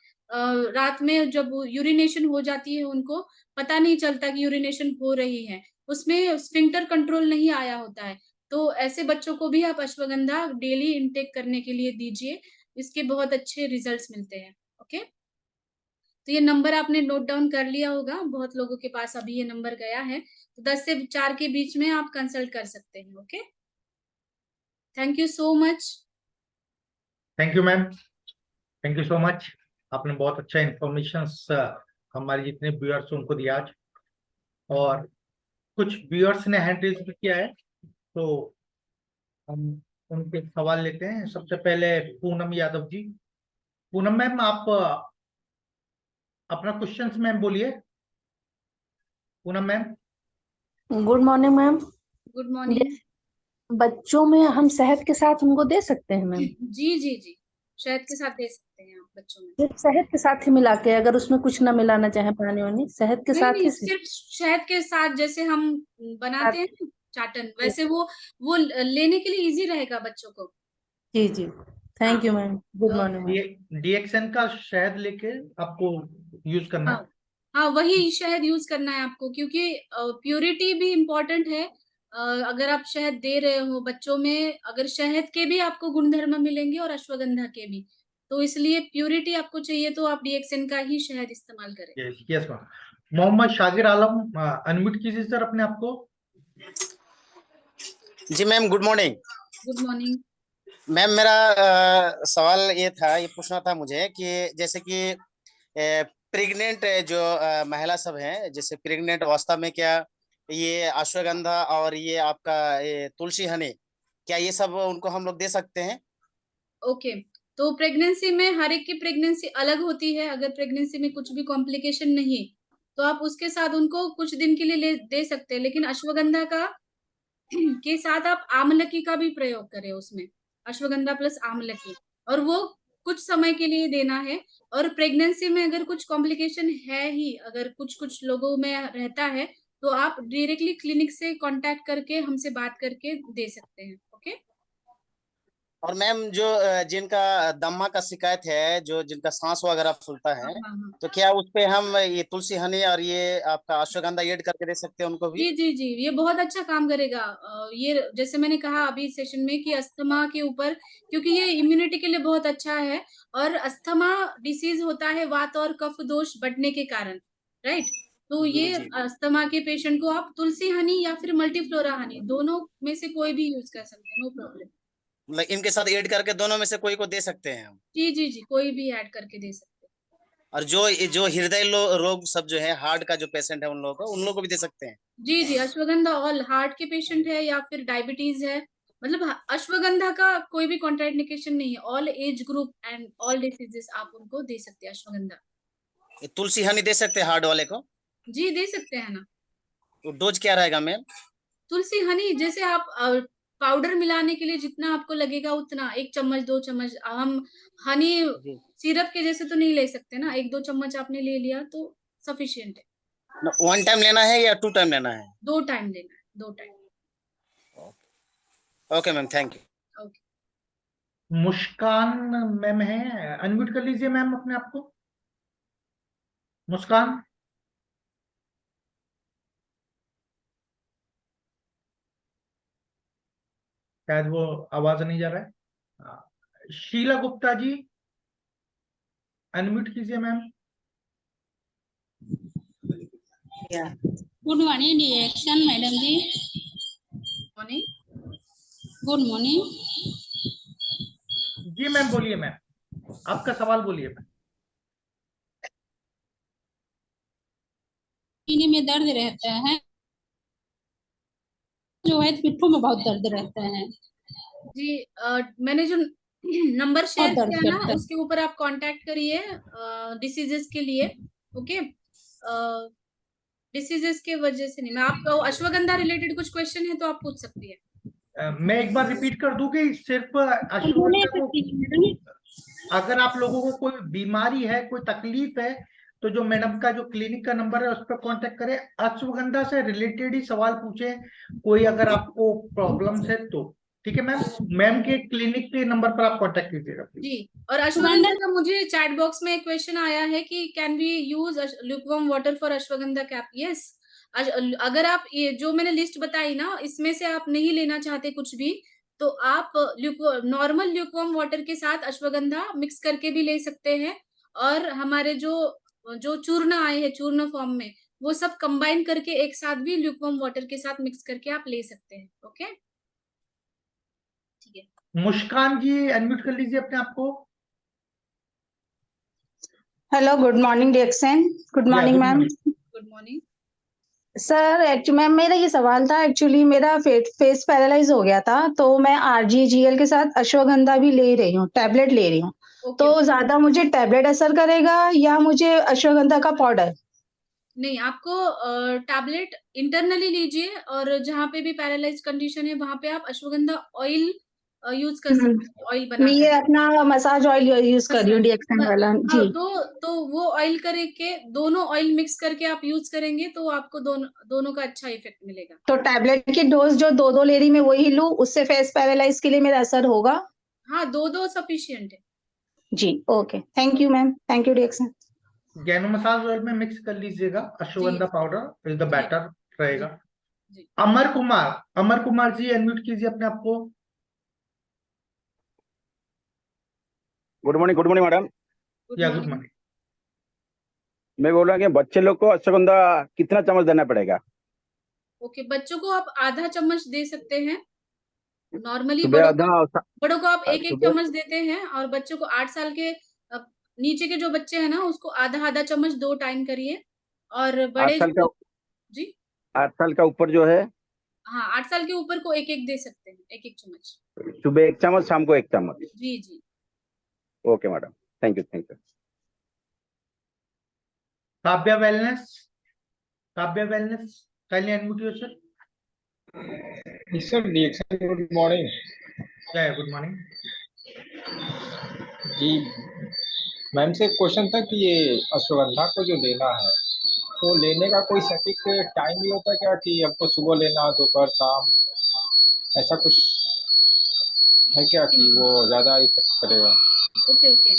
रात में जब यूरिनेशन हो जाती है उनको पता नहीं चलता कि यूरिनेशन हो रही है। उसमें स्फिंक्टर कंट्रोल नहीं आया होता है। तो ऐसे बच्चों को भी आप अश्वगंधा डेली इंटेक करने के लिए दीजिए, इसके बहुत अच्छे रिजल्ट्स मिलते हैं। ओके? तो ये नंबर आपने नोट डाउन कर लिया होगा, बहुत लोगों के पास अभी ये नंबर गया है। तो 10 से 4 के बीच में आप कंसल्ट कर सकते हैं। Okay? Thank you so much. Thank you ma'am, thank you so much. आपने बहुत अच्छा इंफॉर्मेशन हमारे जितने व्यूअर्स उनको दिया आज। और कुछ व्यूअर्स ने हैंड रेज भी किया है, तो हम उनके सवाल लेते हैं। सबसे पहले पूनम यादव जी। पूनम मैम, आप अपना क्वेश्चंस मैम बोलिए। Poonam ma'am. Good morning ma'am. Good morning. बच्चों में हम शहद के साथ उनको दे सकते हैं मैम? जी, जी, जी। शहद के साथ दे सकते हैं आप बच्चों में। सिर्फ शहद के साथ ही मिला के, अगर उसमें कुछ ना मिलाना चाहे पानी वानी, शहद के नहीं, साथ नहीं, ही सिर्फ शहद के साथ जैसे हम बनाते हैं ना चाटन, वैसे वो लेने के लिए ईज़ी रहेगा बच्चों को। जी जी। हाँ, thank you ma'am. Good morning ma'am. DXN का शहद लेके आपको यूज करना हाँ। है। हाँ, वही शहद यूज़ करना है आपको, क्योंकि प्यूरिटी भी इम्पोर्टेंट है। अगर आप शहद दे रहे हो बच्चों में, अगर शहद के भी आपको गुणधर्म मिलेंगे और अश्वगंधा के भी, तो इसलिए प्यूरिटी आपको चाहिए तो आप डीएक्सएन का ही शहद इस्तेमाल करें। Yes yes ma'am. Mohammad Shagir Alam, unmute कीजिए सर अपने आप को। जी ma'am, good morning. Good morning. Ma'am, मेरा सवाल ये था, ये पूछना था मुझे कि जैसे कि प्रेग्नेंट जो महिला सब हैं, जैसे प्रेग्नेंट अवस्था में क्या ये अश्वगंधा और ये आपका ये तुलसी हनी, क्या ये सब उनको हम लोग दे सकते हैं? ओके। तो प्रेगनेंसी में हर एक की प्रेगनेंसी अलग होती है। अगर प्रेगनेंसी में कुछ भी कॉम्प्लिकेशन नहीं, तो आप उसके साथ उनको कुछ दिन के लिए दे सकते हैं, लेकिन अश्वगंधा का के साथ आप आमलकी का भी प्रयोग करें उसमें। अश्वगंधा प्लस आमलकी, और वो कुछ समय के लिए देना है। और प्रेगनेंसी में अगर कुछ कॉम्प्लिकेशन है ही, अगर कुछ कुछ लोगों में रहता है, तो आप डायरेक्टली क्लिनिक से कांटेक्ट करके हमसे बात करके दे सकते हैं। ओके। और मैम जो जिनका दम्मा का शिकायत है, जो जिनका सांस वगैरह फूलता हाँ है, हाँ हाँ। तो क्या उस पे हम ये तुलसी हनी और ये आपका अश्वगंधा ऐड करके दे सकते हैं उनको भी? जी जी जी, ये बहुत अच्छा काम करेगा। ये जैसे मैंने कहा अभी सेशन में कि अस्थमा के ऊपर, क्योंकि ये इम्यूनिटी के लिए बहुत अच्छा है। और अस्थमा डिसीज होता है वात और कफ दोष बढ़ने के कारण, राइट। तो जी ये जी। अस्थमा के पेशेंट को आप तुलसी हनी या फिर मल्टीफ्लोरा हनी, दोनों में से कोई भी यूज कर सकते हैं, नो प्रॉब्लम। मतलब इनके साथ ऐड करके दोनों में से कोई को दे सकते हैं हम? जी जी जी, कोई भी ऐड करके दे सकते हैं। और जो जो हृदय रोग सब जो है, हार्ट का जो पेशेंट है, उन लोगों को भी दे सकते हैं? जी जी, अश्वगंधा ऑल हार्ट के पेशेंट है या फिर डायबिटीज है, मतलब अश्वगंधा का कोई भी कॉन्ट्राइंडिकेशन नहीं है। All age group and all diseases आप उनको दे सकते हैं अश्वगंधा। ये तुलसी हनी दे सकते हैं हार्ट वाले को? जी दे सकते हैं ना। तो डोज क्या रहेगा मैम? तुलसी हनी जैसे आप पाउडर मिलाने के लिए जितना आपको लगेगा उतना, 1 चम्मच 2 चम्मच। हम हनी जी। सिरप के जैसे तो नहीं ले सकते ना, 1-2 चम्मच आपने ले लिया तो सफिशियंट है। वन टाइम लेना है या 2 टाइम लेना है? 2 टाइम लेना है, 2 time. Okay ma'am, thank you. Okay. Muskan ma'am है, अनम्यूट कर लीजिए मैम अपने आप को। मुस्कान, शायद वो आवाज नहीं जा रहा है। शीला गुप्ता जी, अनम्यूट कीजिए ma'am. Good morning Dixon madam जी। मॉर्निंग। Good morning. जी मैम बोलिए मैम, आपका सवाल बोलिए मैम। सीने में दर्द रहता है, जो है पिट्ठों में बहुत दर्द रहता है। जी मैंने जो नंबर बहुत शेयर दर्द किया ना, करता है। उसके ऊपर आप कांटेक्ट करिए डिसीजेस के लिए। ओके। डिसीजेस के वजह से नहीं, मैं आपको अश्वगंधा रिलेटेड कुछ क्वेश्चन है तो आप पूछ सकती है। मैं एक बार रिपीट कर दूं कि सिर्फ बोले अश्वगंधा को, सकती है मैडम जी। अगर आप लोगों को कोई बीमारी है, कोई तकलीफ है, तो जो मैडम का जो क्लिनिक का नंबर है उस पर कांटेक्ट करें, अश्वगंधा से रिलेटेड ही सवाल पूछें, कोई अगर आपको प्रॉब्लम्स है तो। ठीक है मैम, मैम के क्लिनिक के नंबर पर आप कांटेक्ट कीजिएगा प्लीज। जी। और सुगंधा अश्वगंधा का मुझे चैट बॉक्स में एक क्वेश्चन आया है कि can we use lukewarm water for ashwagandha cap. Yes, अगर आप ये जो मैंने लिस्ट बताई ना, इसमें से आप नहीं लेना चाहते कुछ भी, तो आप नॉर्मल ल्यूकवार्म वाटर के साथ अश्वगंधा मिक्स करके भी ले सकते हैं। और हमारे जो जो चूर्ण आए हैं चूर्ण फॉर्म में, वो सब कंबाइन करके एक साथ भी ल्यूकवार्म वाटर के साथ मिक्स करके आप ले सकते हैं। ओके, ठीक है। मुस्कान जी अनम्यूट कर लीजिए अपने आप को। Hello, good morning Dixon. Good या morning good ma'am. Morning. Good morning. Sir actually ma'am मेरा ये सवाल था, एक्चुअली मेरा फेस पैरालाइज हो गया था, तो मैं आरजीजीएल के साथ अश्वगंधा भी ले रही हूँ, टैबलेट ले रही हूँ। ओके। तो ज्यादा मुझे टैबलेट असर करेगा या मुझे अश्वगंधा का पाउडर? नहीं, आपको टैबलेट इंटरनली लीजिए, और जहाँ पे भी पैरालाइज कंडीशन है वहां पे आप अश्वगंधा ऑयल यूज कर सकते हैं, ऑयल मैं ये बनाकर। अपना मसाज ऑयल यूज कर रही हूँ, मसाज, डिएक्शन वाला हाँ, जी। तो वो ऑयल करके दोनों ऑयल मिक्स करके आप यूज करेंगे तो आपको दोनों का अच्छा इफेक्ट मिलेगा। तो टैबलेट की डोज जो 2-2 ले रही मैं वही लूँ, उससे फेस पैरालाइज के लिए मेरा असर होगा? हाँ, दो सफिशियंट है। जी okay, thank you ma'am, thank you Dixon. गैनो मसाज ऑयल में मिक्स कर लीजिएगा, जी अश्वगंधा पाउडर इज द जी बेटर जी रहेगा। जी। अमर कुमार जी अनम्यूट कीजिए अपने आप को। Good morning madam. गुड या गुड मॉर्निंग। मॉर्निंग। मैं बोल रहा हूँ कि बच्चे लोग को अश्वगंधा कितना चम्मच देना पड़ेगा? ओके, बच्चों को आप आधा चम्मच दे सकते हैं नॉर्मली। सुबह आधा और बड़ों को आप एक एक सुबह चम्मच देते हैं, और बच्चों को 8 साल के नीचे के जो बच्चे हैं ना, उसको आधा आधा चम्मच 2 टाइम करिए। और 8 बड़े साल का, जो, जी 8 साल का ऊपर जो है हाँ, 8 साल के ऊपर को एक एक दे सकते हैं, एक एक चम्मच। सुबह 1 चम्मच, शाम को 1 चम्मच। जी जी। Okay madam, thank you. Kavya wellness kindly unmute yourself. Sir, Dixon, good morning. Jai good morning. जी मैम से एक क्वेश्चन था कि ये अश्वगंधा को जो लेना है तो लेने का कोई सटीक टाइम भी होता है क्या कि हमको सुबह लेना दोपहर शाम, ऐसा कुछ है क्या कि वो ज्यादा इफेक्ट करेगा? Okay okay.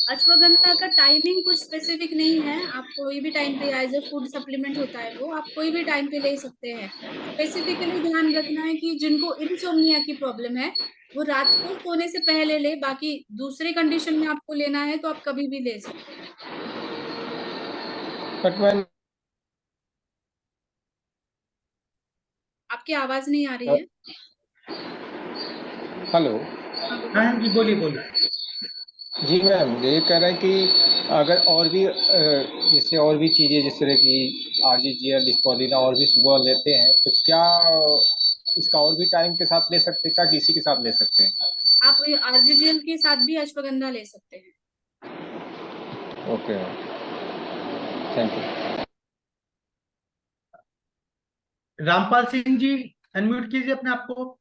अश्वगंधा का टाइमिंग कुछ स्पेसिफिक नहीं है, आप कोई भी टाइम पे, एज ए फूड सप्लीमेंट होता है वो, आप कोई भी टाइम पे ले सकते हैं। स्पेसिफिकली ध्यान रखना है कि जिनको इंसोम्निया की प्रॉब्लम है वो रात को सोने से पहले ले, बाकी दूसरे कंडीशन में आपको लेना है तो आप कभी भी ले सकते हैं। बट मैम आपकी आवाज नहीं आ रही है। हेलो। हाँ बोलिए। हाँ जी बोलिए बोलिए। जी मैम ये कह रहे हैं कि अगर और भी जैसे और भी चीज़ें जिस तरह की RGGL स्पोलिना और भी सुबह लेते हैं तो क्या इसका और भी टाइम के साथ ले सकते हैं क्या, किसी के साथ ले सकते हैं? आप RGGL के साथ भी अश्वगंधा ले सकते हैं। Okay thank you. Rampal Singh ji unmute कीजिए अपने आप को।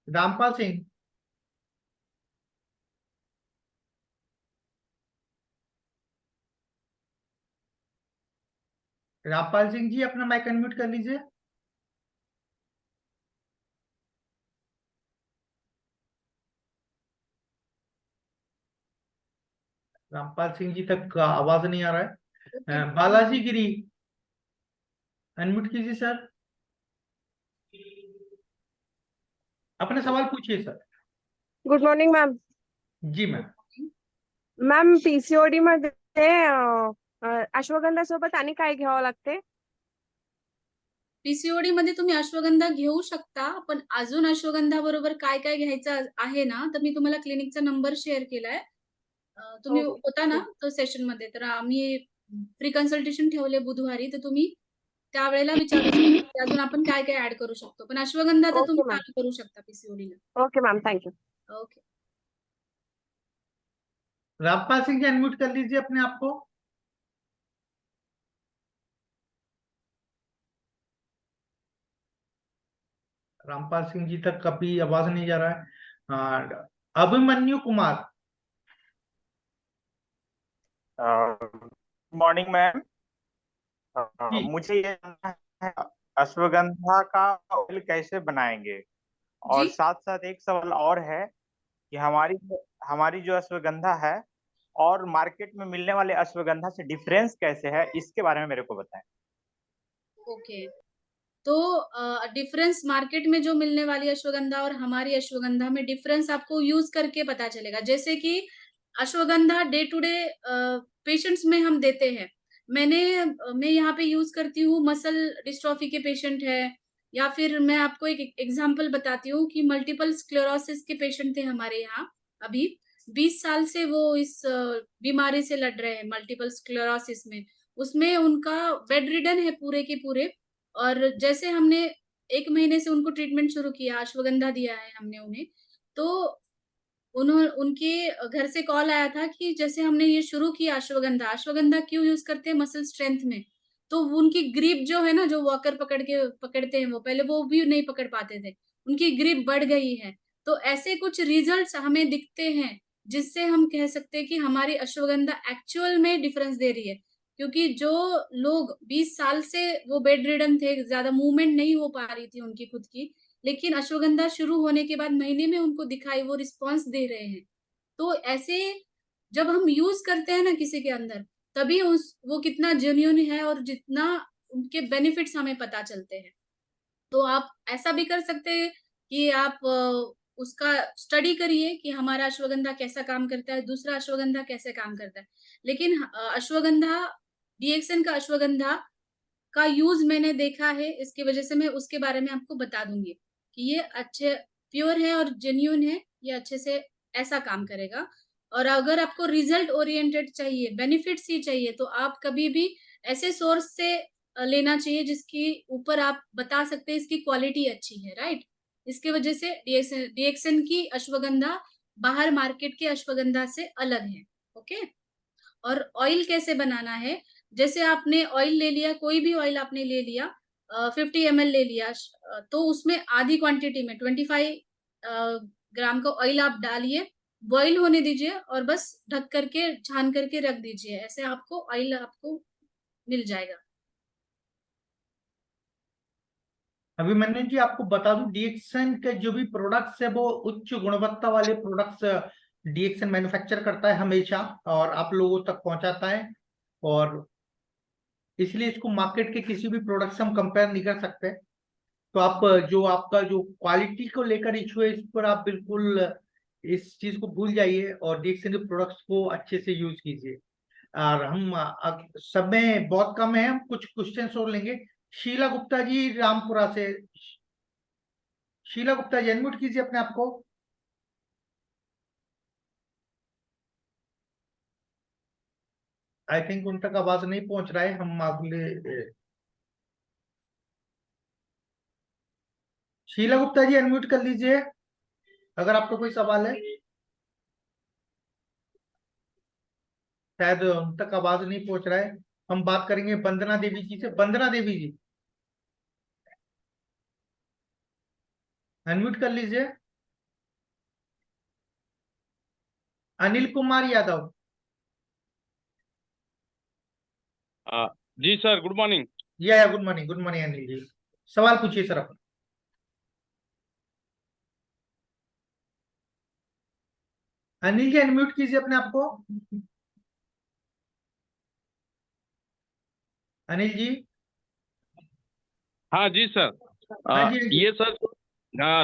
रामपाल सिंह। रामपाल सिंह जी अपना माइक अनम्यूट कर लीजिए। रामपाल सिंह जी तक का आवाज नहीं आ रहा है। बालाजी गिरी अनम्यूट कीजिए सर, अपना सवाल पूछिए सर। Good morning ma'am. जी मैम। मॅम PCOD मध्ये अश्वगंधा सोबत आणि काय घ्यावं लागते? पीसीओडी मध्ये तुम्ही अश्वगंधा घेऊ शकता, पण अजून अश्वगंधा बरोबर काय काय घ्यायचं आहे ना, तर मी तुम्हाला क्लिनिकचा नंबर शेअर केलाय. तुम्ही ओके. होता ना तो सेशन मध्ये, तर आम्ही फ्री कन्सल्टेशन ठेवले बुधवारी, तर तुम्ही त्यावेळेला विचारू शकता की अजून आपण काय काय ऍड करू शकतो. पण अश्वगंधा तर तुम्ही ओके मॅम. चालू करू शकता पीसीओडीला. Okay ma'am thank you. Okay. Rampal Singh ji unmute कर लीजिए अपने आप को। रामपाल सिंह जी तक कभी आवाज नहीं जा रहा है। अभिमन्यु कुमार। Morning ma'am. जी मुझे ये जानना है अश्वगंधा का ऑयल कैसे बनाएंगे, और जी साथ साथ एक सवाल और है कि हमारी जो अश्वगंधा है और मार्केट में मिलने वाले अश्वगंधा से डिफरेंस कैसे है, इसके बारे में मेरे को बताएं। ओके। तो डिफरेंस मार्केट में जो मिलने वाली अश्वगंधा और हमारी अश्वगंधा में डिफरेंस आपको यूज करके पता चलेगा। जैसे कि ashwagandha day to day patients में हम देते हैं। मैं यहाँ पे यूज करती हूँ, मसल डिस्ट्रॉफी के पेशेंट है, या फिर मैं आपको एक एग्जांपल बताती हूँ कि मल्टीपल स्क्लेरोसिस के पेशेंट थे हमारे यहाँ अभी 20 साल से वो इस बीमारी से लड़ रहे हैं, मल्टीपल स्क्लेरोसिस में। उसमें उनका बेड रिडन है पूरे के पूरे, और जैसे हमने 1 महीने से उनको ट्रीटमेंट शुरू किया, अश्वगंधा दिया है हमने उन्हें, तो उनके घर से कॉल आया था कि जैसे हमने ये शुरू किया अश्वगंधा, अश्वगंधा क्यों यूज करते हैं मसल स्ट्रेंथ में, तो उनकी ग्रिप जो है ना, जो वॉकर पकड़ते हैं, वो पहले वो भी नहीं पकड़ पाते थे, उनकी ग्रिप बढ़ गई है। तो ऐसे कुछ रिजल्ट्स हमें दिखते हैं जिससे हम कह सकते हैं कि हमारी अश्वगंधा एक्चुअल में डिफरेंस दे रही है। क्योंकि जो लोग 20 साल से वो बेड रिडन थे, ज्यादा मूवमेंट नहीं हो पा रही थी उनकी खुद की, लेकिन अश्वगंधा शुरू होने के बाद महीने में उनको दिखाई, वो रिस्पॉन्स दे रहे हैं। तो ऐसे जब हम यूज करते हैं ना किसी के अंदर, तभी वो कितना जेन्युइन है और जितना उनके बेनिफिट्स हमें पता चलते हैं। तो आप ऐसा भी कर सकते हैं कि आप उसका स्टडी करिए कि हमारा अश्वगंधा कैसा काम करता है, दूसरा अश्वगंधा कैसे काम करता है। लेकिन अश्वगंधा, DXN का अश्वगंधा का यूज मैंने देखा है, इसकी वजह से मैं उसके बारे में आपको बता दूंगी कि ये अच्छे प्योर है और जेन्यून है, ये अच्छे से ऐसा काम करेगा। और अगर आपको रिजल्ट ओरिएंटेड चाहिए, बेनिफिट्स ही चाहिए, तो आप कभी भी ऐसे सोर्स से लेना चाहिए जिसकी ऊपर आप बता सकते हैं इसकी क्वालिटी अच्छी है, राइट। इसके वजह से DXN की अश्वगंधा बाहर मार्केट के अश्वगंधा से अलग है। ओके। और ऑयल कैसे बनाना है, जैसे आपने ऑयल ले लिया, कोई भी ऑयल आपने ले लिया, 50 ml ले लिया, तो उसमें आधी क्वांटिटी में 25 ग्राम का ऑयल आप डालिए, बॉईल होने दीजिए और बस ढक करके छान करके रख दीजिए। ऐसे आपको ऑयल आपको मिल जाएगा। अभी मैंने जी आपको बता दूं, डीएक्सन के जो भी प्रोडक्ट्स है वो उच्च गुणवत्ता वाले प्रोडक्ट्स डीएक्सन मैन्युफैक्चर करता है हमेशा और आप लोगों तक पहुंचाता है, और इसलिए इसको मार्केट के किसी भी प्रोडक्ट से हम कंपेयर नहीं कर सकते। तो आप जो आपका जो क्वालिटी को लेकर इशू है, इस पर आप बिल्कुल इस चीज को भूल जाइए और डीएक्सन के प्रोडक्ट्स को अच्छे से यूज कीजिए। और हम समय बहुत कम है, हम कुछ क्वेश्चंस और लेंगे। शीला गुप्ता जी रामपुरा से, शीला गुप्ता जी अनम्यूट कीजिए अपने आप को। आई थिंक उन तक आवाज नहीं पहुंच रहा है, हम अगले। शीला गुप्ता जी अनम्यूट कर लीजिए अगर आपको कोई सवाल है। शायद उन तक आवाज नहीं पहुंच रहा है। हम बात करेंगे वंदना देवी जी से। वंदना देवी जी अनम्यूट कर लीजिए। अनिल कुमार यादव। जी सर, गुड मॉर्निंग। या good morning, good morning Anil ji. सवाल पूछिए सर अपना। अनिल जी अनम्यूट कीजिए अपने आप को। अनिल जी। हाँ जी सर। हाँ जी, हाँ जी। ये सर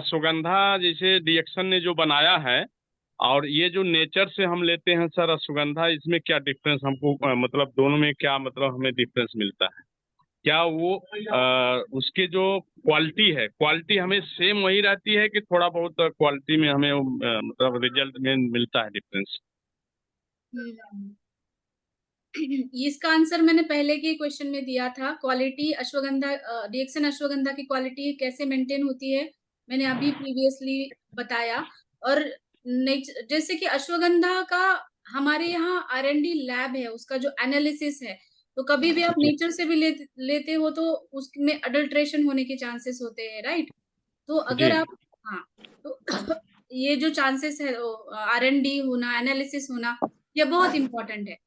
सुगंधा जैसे डीएक्सन ने जो बनाया है और ये जो नेचर से हम लेते हैं सर सुगंधा, इसमें क्या डिफरेंस हमको मतलब दोनों में क्या मतलब हमें डिफरेंस मिलता है? क्या वो उसके जो क्वालिटी है, क्वालिटी हमें सेम वही रहती है कि थोड़ा बहुत क्वालिटी में हमें मतलब रिजल्ट में मिलता है डिफरेंस? इसका आंसर मैंने पहले के क्वेश्चन में दिया था। क्वालिटी अश्वगंधा, डीएक्सन अश्वगंधा की क्वालिटी कैसे मेंटेन होती है मैंने अभी प्रीवियसली बताया। और जैसे कि अश्वगंधा का हमारे यहाँ R&D लैब है, उसका जो एनालिसिस है, तो कभी भी आप नेचर से भी लेते हो तो उसमें अडल्ट्रेशन होने के चांसेस होते हैं, राइट? तो अगर आप, हाँ, तो ये जो चांसेस है R&D होना, एनालिसिस होना, ये बहुत इंपॉर्टेंट है।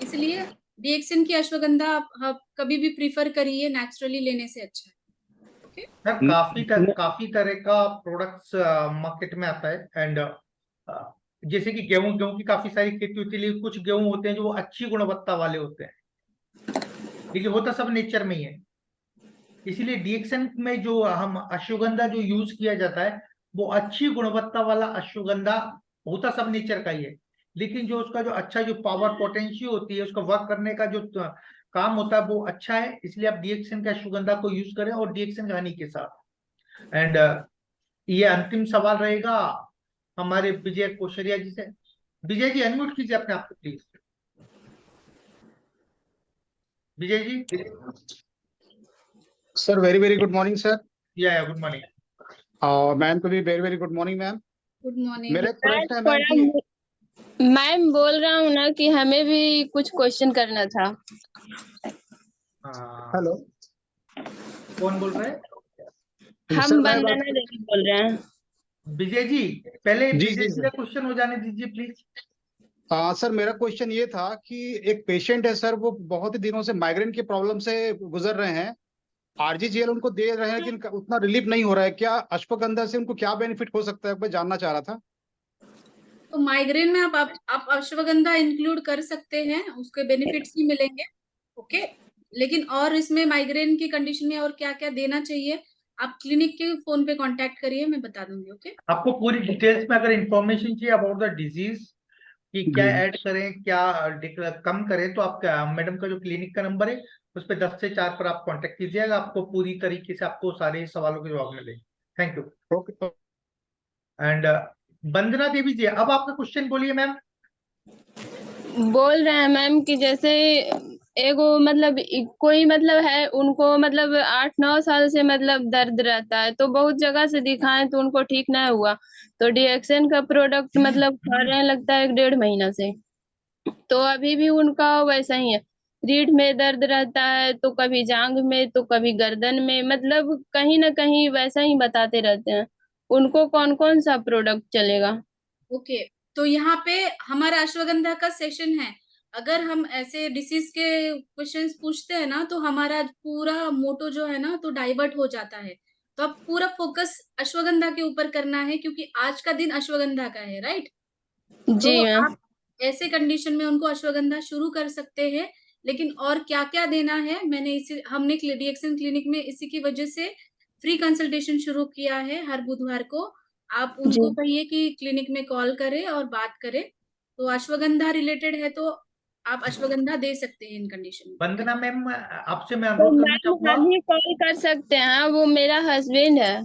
इसलिए डीएक्सन की अश्वगंधा आप कभी भी प्रीफर करिए, नेचुरली लेने से अच्छा है। ओके सर काफी तरह का प्रोडक्ट्स मार्केट में आता है, एंड जैसे कि गेहूं की काफी सारी खेती होती है, लेकिन कुछ गेहूं होते हैं जो अच्छी गुणवत्ता वाले होते हैं, लेकिन होता सब नेचर में ही है। इसीलिए डीएक्सन में जो हम अश्वगंधा जो यूज किया जाता है वो अच्छी गुणवत्ता वाला अश्वगंधा होता सब नेचर का ही है, लेकिन जो उसका जो अच्छा जो पावर पोटेंशियल होती है, उसका वर्क करने का जो काम होता है वो अच्छा है। इसलिए आप डीएक्सन का अश्वगंधा को यूज करें और डीएक्सन का हनी के साथ। एंड ये अंतिम सवाल रहेगा हमारे विजय कोशरिया जी से। विजय जी अनम्यूट कीजिए अपने आप को please. Vijay ji. Sir very very good morning sir. या गुड मॉर्निंग। मैम को भी very very good morning ma'am. Good morning. मेरा एक प्रश्न है मैम कि मैम बोल रहा हूँ ना कि हमें भी कुछ क्वेश्चन करना था। हेलो, कौन बोल रहे हैं? हम वंदना देवी बोल रहे हैं। विजय जी पहले जी, विजय जी, जी का क्वेश्चन हो जाने दीजिए प्लीज। सर मेरा क्वेश्चन ये था कि एक पेशेंट है सर, वो बहुत ही दिनों से माइग्रेन की प्रॉब्लम से गुजर रहे हैं। आरजीजीएल उनको दे रहे हैं लेकिन उतना रिलीफ नहीं हो रहा है। क्या अश्वगंधा से उनको क्या बेनिफिट हो सकता है, मैं जानना चाह रहा था। तो माइग्रेन में आप अश्वगंधा इंक्लूड कर सकते हैं, उसके बेनिफिट्स भी मिलेंगे। ओके, लेकिन और इसमें माइग्रेन की कंडीशन में और क्या क्या देना चाहिए आप क्लिनिक के फोन पे कांटेक्ट करिए, मैं बता दूंगी। ओके, आपको पूरी डिटेल्स में अगर इंफॉर्मेशन चाहिए अबाउट द डिजीज कि क्या ऐड करें क्या कम करें, तो आप मैडम का जो क्लिनिक का नंबर है उस पर 10 से 4 पर आप कांटेक्ट कीजिएगा, आपको पूरी तरीके से आपको सारे सवालों के जवाब मिलेंगे। Thank you. ओके। एंड वंदना देवी जी अब आपका क्वेश्चन बोलिए मैम। बोल रहे हैं मैम कि जैसे एगो मतलब कोई मतलब है, उनको मतलब 8-9 साल से मतलब दर्द रहता है, तो बहुत जगह से दिखाएं तो उनको ठीक नहीं हुआ, तो डीएक्सन का प्रोडक्ट मतलब खा रहे हैं लगता है 1-1.5 महीना से, तो अभी भी उनका वैसा ही है। रीढ़ में दर्द रहता है, तो कभी जांघ में, तो कभी गर्दन में, मतलब कहीं ना कहीं वैसा ही बताते रहते हैं। उनको कौन कौन सा प्रोडक्ट चलेगा? ओके, तो यहाँ पे हमारा अश्वगंधा का सेशन है। अगर हम ऐसे डिसीज के क्वेश्चंस पूछते हैं ना, तो हमारा पूरा मोटो जो है ना, तो डाइवर्ट हो जाता है। तो अब पूरा फोकस अश्वगंधा के ऊपर करना है, क्योंकि आज का दिन अश्वगंधा का है, राइट? जी तो मैम। आप ऐसे कंडीशन में उनको अश्वगंधा शुरू कर सकते हैं। लेकिन और क्या क्या देना है, हमने डीएक्सन क्लिनिक में इसी की वजह से फ्री कंसल्टेशन शुरू किया है हर बुधवार को। आप उनको जी। कहिए कि क्लिनिक में कॉल करें और बात करें। तो अश्वगंधा रिलेटेड है तो आप अश्वगंधा दे सकते हैं इन कंडीशन में। वंदना मैम, आपसे मैं तो अनुरोध करना मैम चाहूंगा। हम ही कॉल कर सकते हैं, वो मेरा हस्बैंड है।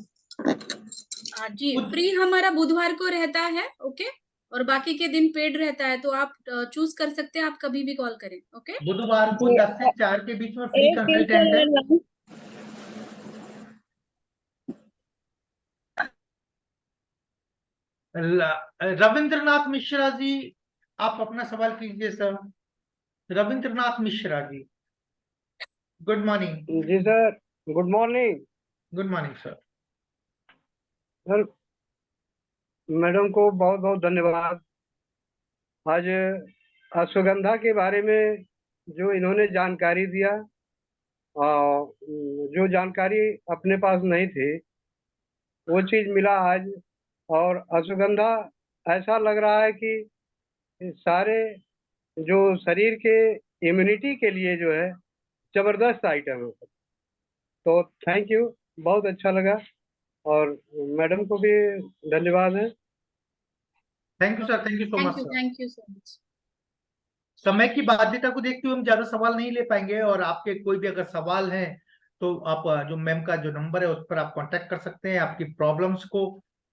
जी, फ्री हमारा बुधवार को रहता है, ओके, और बाकी के दिन पेड रहता है। तो आप चूज कर सकते हैं, आप कभी भी कॉल करें, ओके। बुधवार को जी। 10 से 4 के बीच में फ्री एक दिन के कंसल्टेंट है। लिए मैम। रविंद्रनाथ मिश्रा जी, आप अपना सवाल कीजिए sir. Ravindranath Mishra ji, good morning. जी sir, good morning. Good morning sir. Sir, madam को बहुत बहुत धन्यवाद। आज अश्वगंधा के बारे में जो इन्होंने जानकारी दिया, और जो जानकारी अपने पास नहीं थी वो चीज मिला आज। और अश्वगंधा ऐसा लग रहा है कि सारे जो शरीर के इम्यूनिटी के लिए जो है जबरदस्त आइटम है। तो थैंक यू, बहुत अच्छा लगा। और मैडम को भी धन्यवाद है। Thank you sir, thank you so much sir. Thank you so much. समय की बाध्यता को देखते हुए हम ज्यादा सवाल नहीं ले पाएंगे, और आपके कोई भी अगर सवाल है तो आप जो मैम का जो नंबर है उस पर आप कांटेक्ट कर सकते हैं आपकी प्रॉब्लम्स को।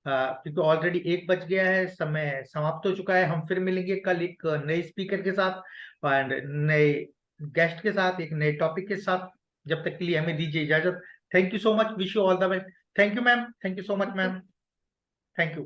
क्योंकि ऑलरेडी 1 बज गया है, समय समाप्त हो चुका है। हम फिर मिलेंगे कल एक नए स्पीकर के साथ और नए गेस्ट के साथ, एक नए टॉपिक के साथ। जब तक के लिए हमें दीजिए इजाजत। Thank you so much, wish you all the best. Thank you ma'am, thank you so much ma'am, thank you.